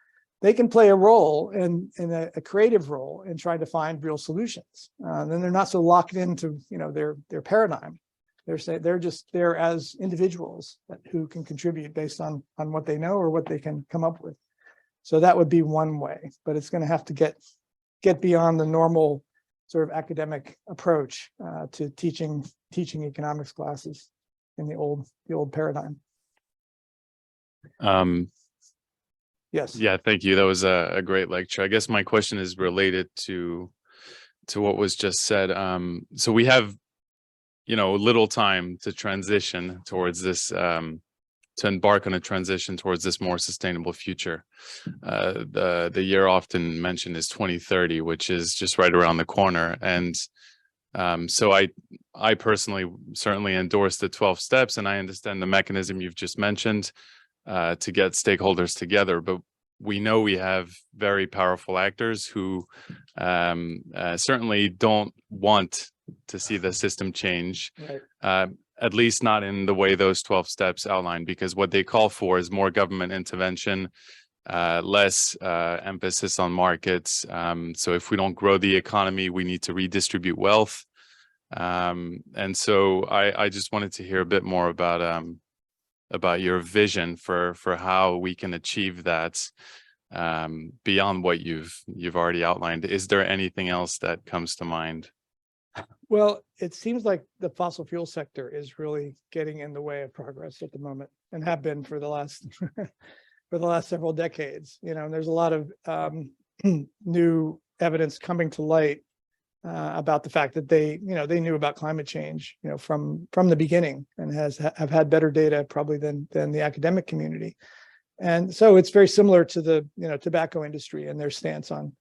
They can play a role in a creative role in trying to find real solutions. Then they're not so locked into their paradigm. They're just there as individuals who can contribute based on what they know or what they can come up with. So that would be one way, but it's going to have to get beyond the normal sort of academic approach to teaching economics classes in the old paradigm. Yes. Yeah, thank you. That was a great lecture. I guess my question is related to what was just said. So we have, little time to transition towards this, to embark on a transition towards this more sustainable future. The year often mentioned is 2030, which is just right around the corner. And so I personally certainly endorse the 12 steps, and I understand the mechanism you've just mentioned to get stakeholders together. But we know we have very powerful actors who certainly don't want to see the system change, right. At least not in the way those 12 steps outline, because what they call for is more government intervention, less emphasis on markets. So if we don't grow the economy, we need to redistribute wealth. And so I just wanted to hear a bit more about your vision for how we can achieve that beyond what you've already outlined. Is there anything else that comes to mind? Well, it seems like the fossil fuel sector is really getting in the way of progress at the moment, and have been for the last several decades. And there's a lot of new evidence coming to light about the fact that they knew about climate change, from the beginning, and have had better data probably than the academic community. And so it's very similar to the tobacco industry and their stance on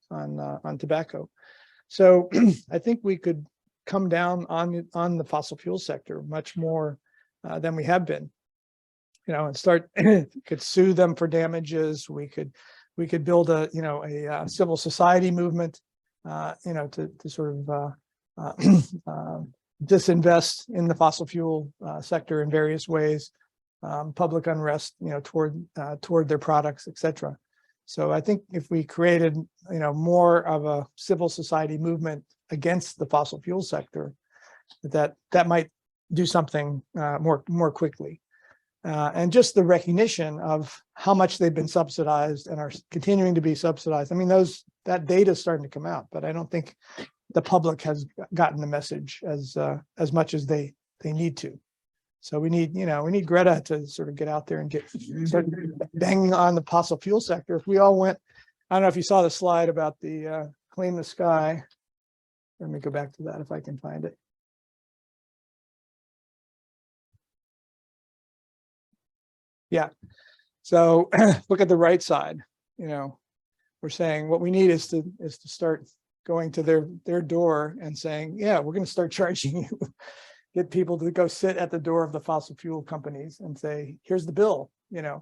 tobacco. So I think we could come down on the fossil fuel sector much more than we have been, and start could sue them for damages. We could build a civil society movement, to sort of disinvest in the fossil fuel sector in various ways, public unrest, toward their products, etc. So I think if we created, more of a civil society movement against the fossil fuel sector, that might do something more quickly. And just the recognition of how much they've been subsidized and are continuing to be subsidized. I mean, that data is starting to come out, but I don't think the public has gotten the message as much as they need to. So we need, we need Greta to sort of get out there and start banging on the fossil fuel sector. If we all went, I don't know if you saw the slide about the clean the sky. Let me go back to that if I can find it. Yeah. So look at the right side. We're saying what we need is to start going to their door and saying, yeah, we're going to start charging you. Get people to go sit at the door of the fossil fuel companies and say, here's the bill. You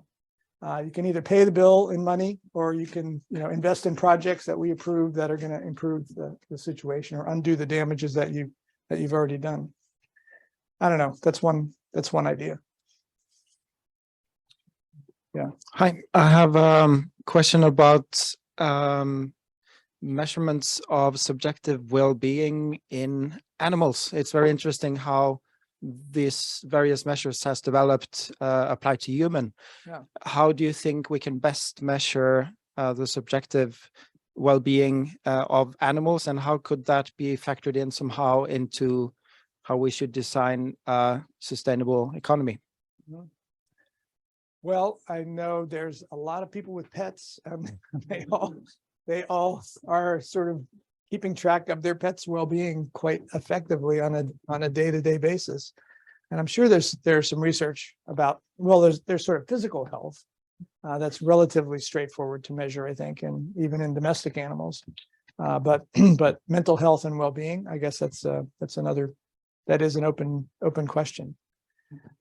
can either pay the bill in money, or you can, invest in projects that we approve that are going to improve the situation or undo the damages that you've already done. I don't know. That's one idea. Yeah. Hi, I have a question about measurements of subjective well-being in animals. It's very interesting how these various measures has developed applied to human. Yeah. How do you think we can best measure the subjective well-being of animals, and how could that be factored in somehow into how we should design a sustainable economy? Mm-hmm. Well, I know there's a lot of people with pets, and they all are sort of keeping track of their pets' well-being quite effectively on a day-to-day basis. And I'm sure there's some research about, well, there's sort of physical health that's relatively straightforward to measure, I think, and even in domestic animals. But mental health and well-being, I guess that is an open question.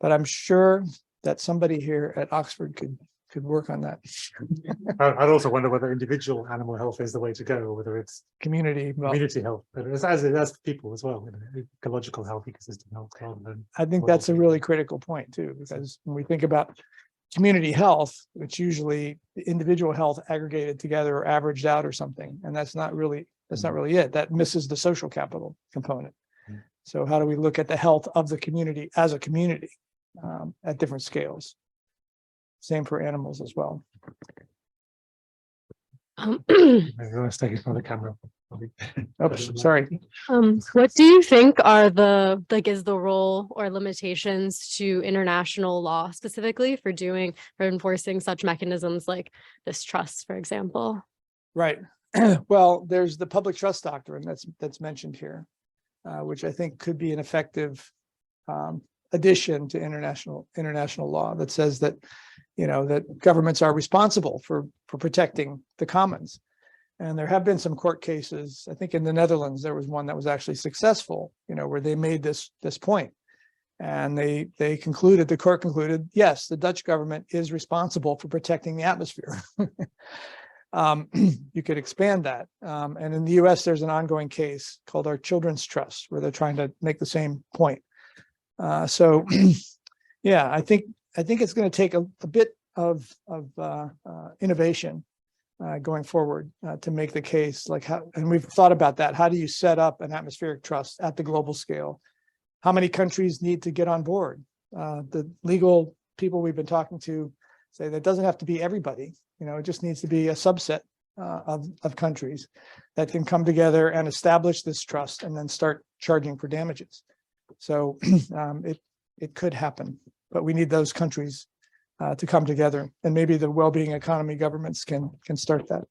But I'm sure that somebody here at Oxford could work on that. I'd also wonder whether individual animal health is the way to go, or whether it's Community health, but as people as well, ecological health, ecosystem health. I think that's a really critical point too, because when we think about community health, it's usually individual health aggregated together or averaged out or something, and that's not really it. That misses the social capital component. So how do we look at the health of the community as a community at different scales? Same for animals as well. Maybe let's take it from the camera. Oops, sorry. What do you think are is the role or limitations to international law specifically for enforcing such mechanisms like this trust, for example? Right. Well, there's the public trust doctrine that's mentioned here, which I think could be an effective addition to international law that says that, that governments are responsible for protecting the commons. And there have been some court cases. I think in the Netherlands there was one that was actually successful, where they made this point, and the court concluded, yes, the Dutch government is responsible for protecting the atmosphere. You could expand that. And in the US, there's an ongoing case called our Children's Trust, where they're trying to make the same point. So yeah, I think it's going to take a bit of innovation going forward to make the case, and we've thought about that. How do you set up an atmospheric trust at the global scale? How many countries need to get on board? The legal people we've been talking to say that doesn't have to be everybody. It just needs to be a subset of countries that can come together and establish this trust and then start charging for damages. So it could happen, but we need those countries to come together, and maybe the well-being economy governments can start that.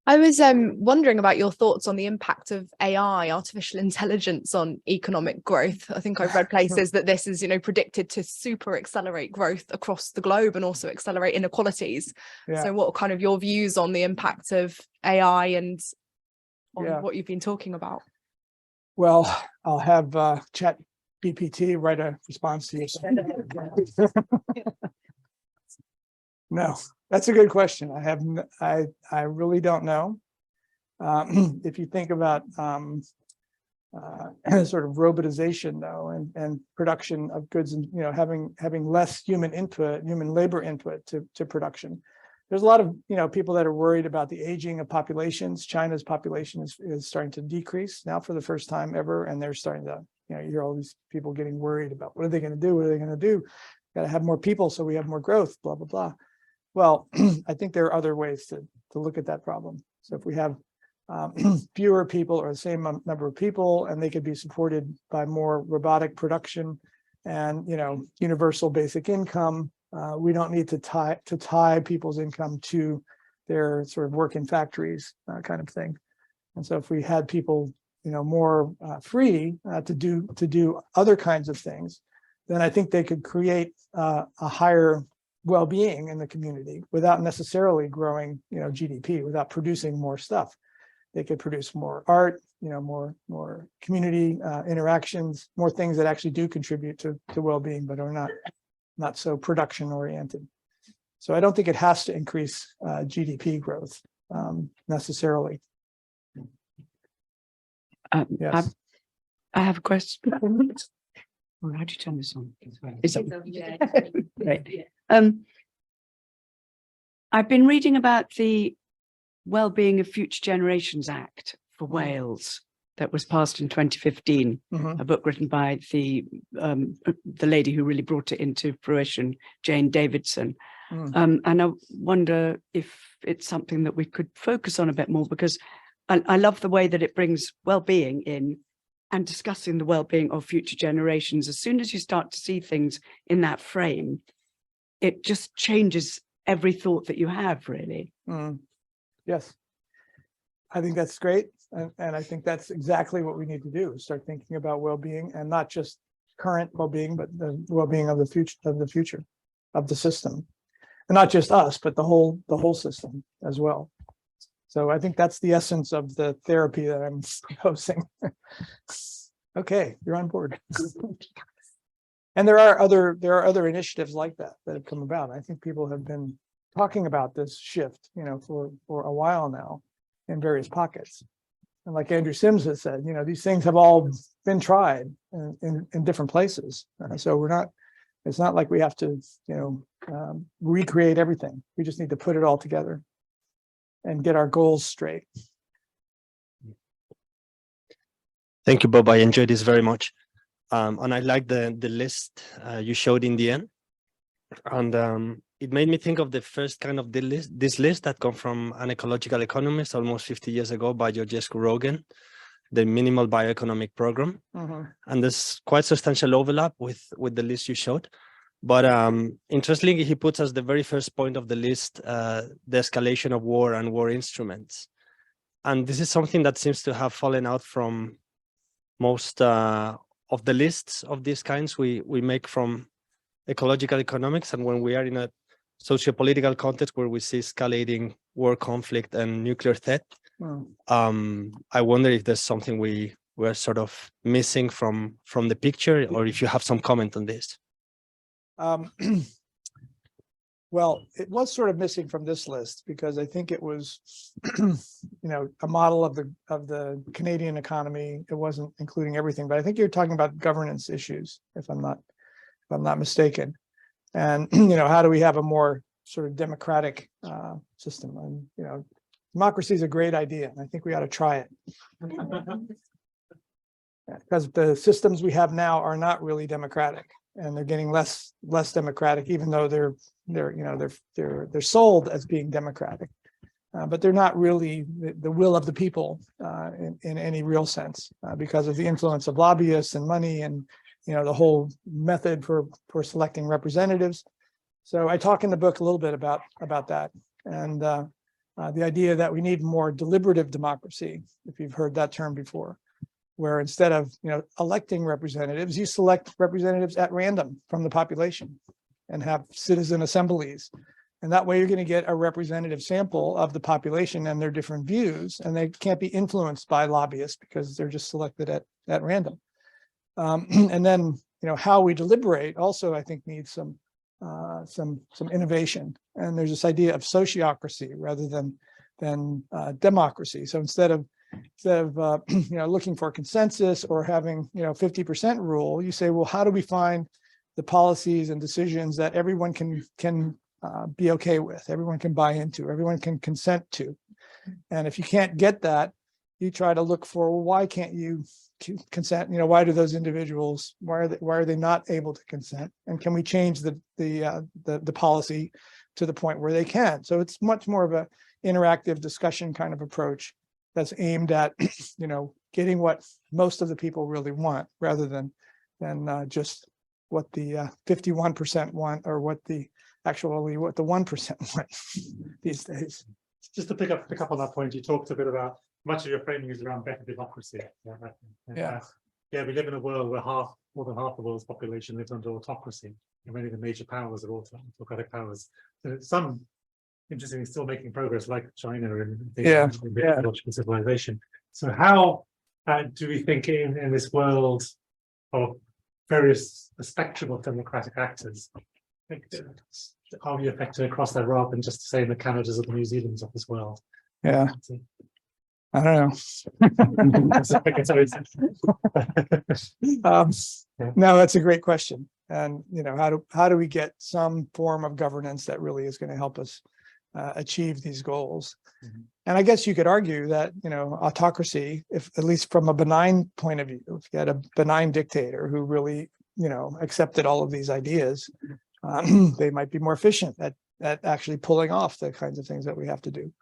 I was wondering about your thoughts on the impact of AI, artificial intelligence, on economic growth. I think I've read places that this is, predicted to super accelerate growth across the globe and also accelerate inequalities. Yeah. So what are kind of your views on the impact of AI and on what you've been talking about? Well, I'll have Chat GPT write a response to you. No, that's a good question. I really don't know. If you think about sort of robotization, though, and production of goods, and having less human labor input to production. There's a lot of people that are worried about the aging of populations. China's population is starting to decrease now for the first time ever, and they're starting to you hear all these people getting worried about what are they going to do? What are they going to do? Got to have more people so we have more growth. Blah blah blah. Well, I think there are other ways to look at that problem. So if we have fewer people or the same number of people, and they could be supported by more robotic production and, universal basic income. We don't need to tie people's income to their sort of work in factories kind of thing. And so if we had people, more free to do other kinds of things, then I think they could create a higher well-being in the community without necessarily growing, GDP, without producing more stuff. They could produce more art, more community interactions, more things that actually do contribute to well-being, but are not so production oriented. So I don't think it has to increase GDP growth necessarily. Yes. I have a question. Oh, how do you turn this on? Is it right? I've been reading about the Wellbeing of Future Generations Act for Wales that was passed in 2015, a book written by the lady who really brought it into fruition, Jane Davidson. And I wonder if it's something that we could focus on a bit more, because I love the way that it brings well-being in and discussing the well-being of future generations. As soon as you start to see things in that frame, it just changes every thought that you have, really. Yes, I think that's great. And I think that's exactly what we need to do, is start thinking about well-being, and not just current well-being, but the well-being of the future of the system. And not just us, but the whole system as well. So I think that's the essence of the therapy that I'm proposing. Okay, you're on board. And there are other initiatives like that have come about. I think people have been talking about this shift, for a while now in various pockets. And like Andrew Sims has said, these things have all been tried in different places. So it's not like we have to, recreate everything. We just need to put it all together and get our goals straight. Thank you, Bob. I enjoyed this very much. And I like the list you showed in the end. And it made me think of the first kind of this list that come from an ecological economist almost 50 years ago by Georgescu Rogan, the Minimal Bioeconomic Program. And there's quite substantial overlap with the list you showed. But interestingly, he puts as the very first point of the list the escalation of war and war instruments. And this is something that seems to have fallen out from most of the lists of these kinds we make from ecological economics. And when we are in a socio-political context where we see escalating war, conflict, and nuclear threat, I wonder if there's something we're sort of missing from the picture, or if you have some comment on this. Well, it was sort of missing from this list because I think it was, a model of the Canadian economy. It wasn't including everything, but I think you're talking about governance issues, if I'm not mistaken. And how do we have a more sort of democratic system? And democracy is a great idea, and I think we ought to try it. Because the systems we have now are not really democratic, and they're getting less democratic, even though they're sold as being democratic, but they're not really the will of the people in any real sense, because of the influence of lobbyists and money and the whole method for selecting representatives. So I talk in the book a little bit about that, and the idea that we need more deliberative democracy, if you've heard that term before, where instead of electing representatives, you select representatives at random from the population and have citizen assemblies. And that way you're going to get a representative sample of the population and their different views, and they can't be influenced by lobbyists because they're just selected at random. And then how we deliberate also, I think, needs some innovation. And there's this idea of sociocracy rather than democracy. So instead of looking for consensus or having 50% rule, you say, well, how do we find the policies and decisions that everyone can be okay with, everyone can buy into, everyone can consent to? And if you can't get that, you try to look for, well, why can't you consent? Why do those individuals, why are they not able to consent? And can we change the policy to the point where they can? So it's much more of a interactive discussion kind of approach that's aimed at, getting what most of the people really want, rather than just what the 51% want, or what the 1% want these days. Just to pick up on that point, you talked a bit about much of your framing is around better democracy. Yeah, we live in a world where more than half the world's population lives under autocracy, and many of the major powers are autocratic powers. So some, interestingly, still making progress, like China and technological civilization. So how do we think in this world of various the spectrum of democratic actors, are we affected across that, rather than just say the Canadas or the New Zealands of this world? Yeah. I don't know. No, that's a great question. And how do we get some form of governance that really is going to help us achieve these goals? And I guess you could argue that autocracy, if at least from a benign point of view, if you had a benign dictator who really accepted all of these ideas, they might be more efficient at actually pulling off the kinds of things that we have to do.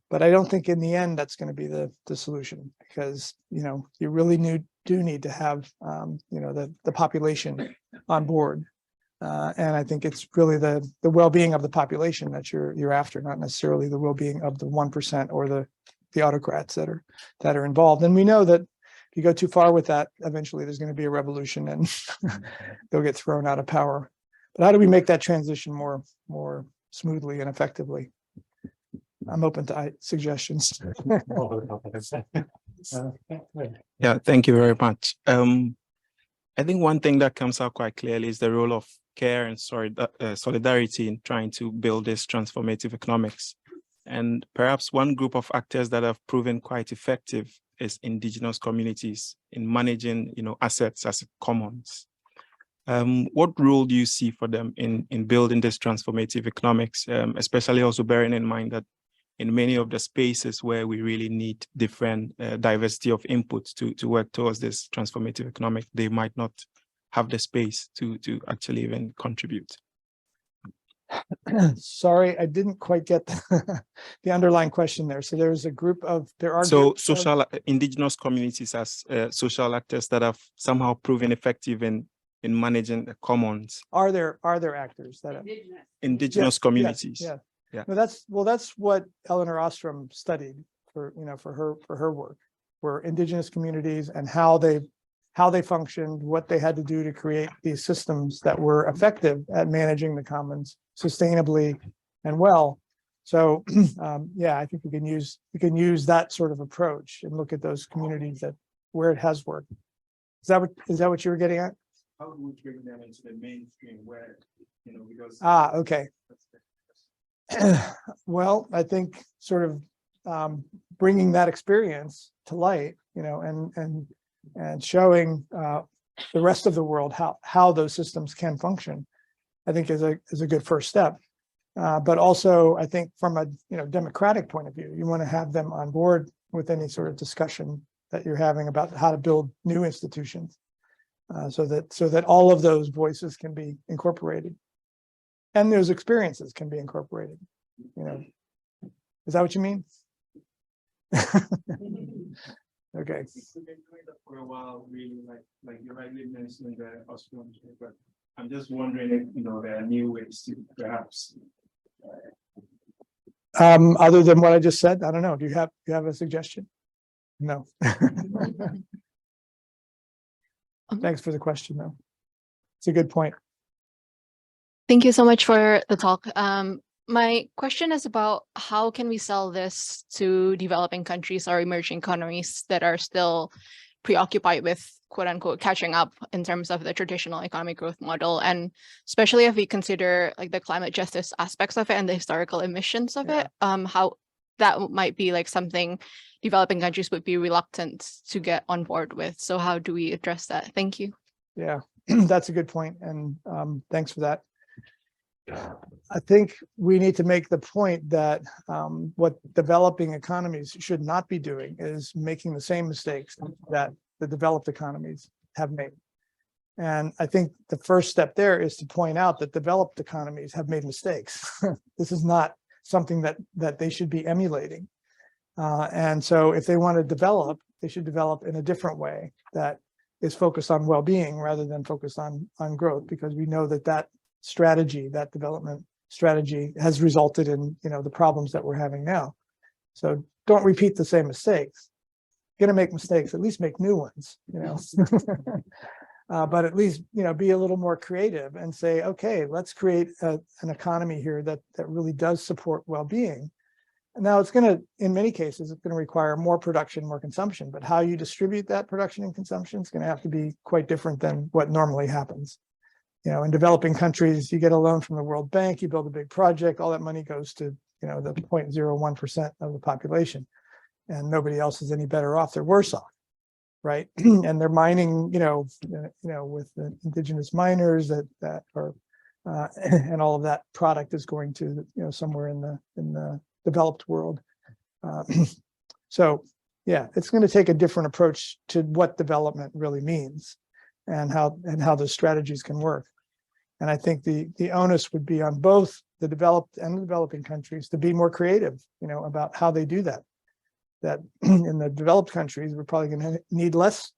But I don't think in the end that's going to be the solution, because you really do need to have the population on board, and I think it's really the well-being of the population that you're after, not necessarily the well-being of the 1% or the autocrats that are involved. And we know that if you go too far with that, eventually there's going to be a revolution and they'll get thrown out of power. But how do we make that transition more smoothly and effectively? I'm open to suggestions. Yeah, thank you very much. I think one thing that comes out quite clearly is the role of care and solidarity in trying to build this transformative economics. And perhaps one group of actors that have proven quite effective is indigenous communities in managing, assets as commons. What role do you see for them in building this transformative economics, especially also bearing in mind that in many of the spaces where we really need different diversity of input to work towards this transformative economic, they might not have the space to actually even contribute? Sorry, I didn't quite get the underlying question there. So there's a group of, indigenous communities as social actors that have somehow proven effective in managing the commons. Are there actors that indigenous communities? Yes. Yeah. No, that's what Eleanor Ostrom studied for her work, were indigenous communities and how they functioned, what they had to do to create these systems that were effective at managing the commons sustainably and well. So I think we can use that sort of approach and look at those communities where it has worked. Is that what you were getting at? How do we bring them into the mainstream where because okay. Well, I think sort of bringing that experience to light, and showing the rest of the world how those systems can function, I think is a good first step. But also, I think from a democratic point of view, you want to have them on board with any sort of discussion that you're having about how to build new institutions, so that all of those voices can be incorporated. And those experiences can be incorporated. Is that what you mean? Okay. For a while, really, like you rightly mentioned the Austrian, but I'm just wondering if there are new ways to perhaps. Other than what I just said, I don't know. Do you have a suggestion? No. Thanks for the question, though. It's a good point. Thank you so much for the talk. My question is about how can we sell this to developing countries or emerging economies that are still preoccupied with quote unquote catching up in terms of the traditional economic growth model, and especially if we consider like the climate justice aspects of it and the historical emissions of it, how that might be like something developing countries would be reluctant to get on board with. So how do we address that? Thank you. Yeah, that's a good point. And thanks for that. I think we need to make the point that what developing economies should not be doing is making the same mistakes that the developed economies have made. And I think the first step there is to point out that developed economies have made mistakes. This is not something that they should be emulating. And so if they want to develop, they should develop in a different way that is focused on well-being rather than focused on growth, because we know that that strategy, that development strategy, has resulted in the problems that we're having now. So don't repeat the same mistakes. You're going to make mistakes, at least make new ones, but at least be a little more creative and say, okay, let's create an economy here that really does support well-being. And now it's going to, in many cases, it's going to require more production, more consumption, but how you distribute that production and consumption is going to have to be quite different than what normally happens. In developing countries, you get a loan from the World Bank, you build a big project, all that money goes to the 0.01% of the population, and nobody else is any better off. They're worse off, right? And they're mining, with the indigenous miners that are, and all of that product is going to, somewhere in the developed world. So yeah, it's going to take a different approach to what development really means and how those strategies can work. And I think the onus would be on both the developed and the developing countries to be more creative, about how they do that. That in the developed countries, we're probably going to need less,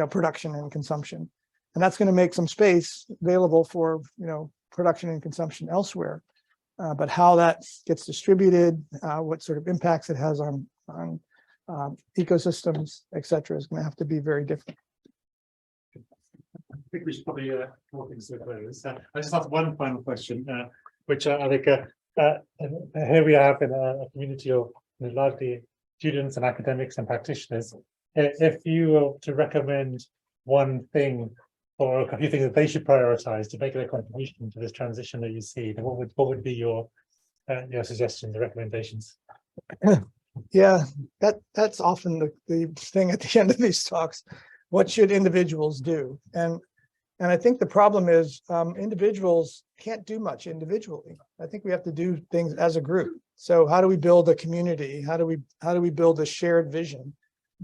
production and consumption. And that's going to make some space available for, production and consumption elsewhere. But how that gets distributed, what sort of impacts it has on ecosystems, et cetera, is going to have to be very different. I think we should probably more things to close. I just have one final question, which I think here we have in a community of largely students and academics and practitioners. If you were to recommend one thing or a few things that they should prioritize to make their contribution to this transition that you see, then what would be your suggestions or recommendations? Yeah, that's often the thing at the end of these talks. What should individuals do? And I think the problem is individuals can't do much individually. I think we have to do things as a group. So how do we build a community? How do we build a shared vision?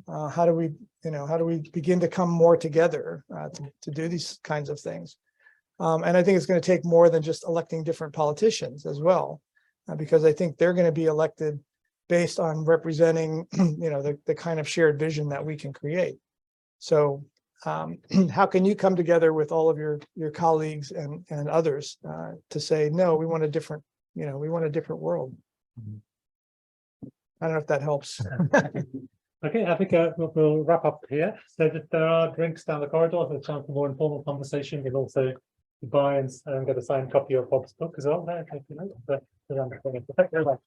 How do we begin to come more together to do these kinds of things? And I think it's going to take more than just electing different politicians as well, because I think they're going to be elected based on representing, the kind of shared vision that we can create. So how can you come together with all of your colleagues and others to say, no, we want a different, we want a different world. I don't know if that helps. Okay, I think we'll wrap up here. So that there are drinks down the corridor, so a chance for more informal conversation. You'll also buy and get a signed copy of Bob's book as well. There, if you know, around the corner. Thank you very much.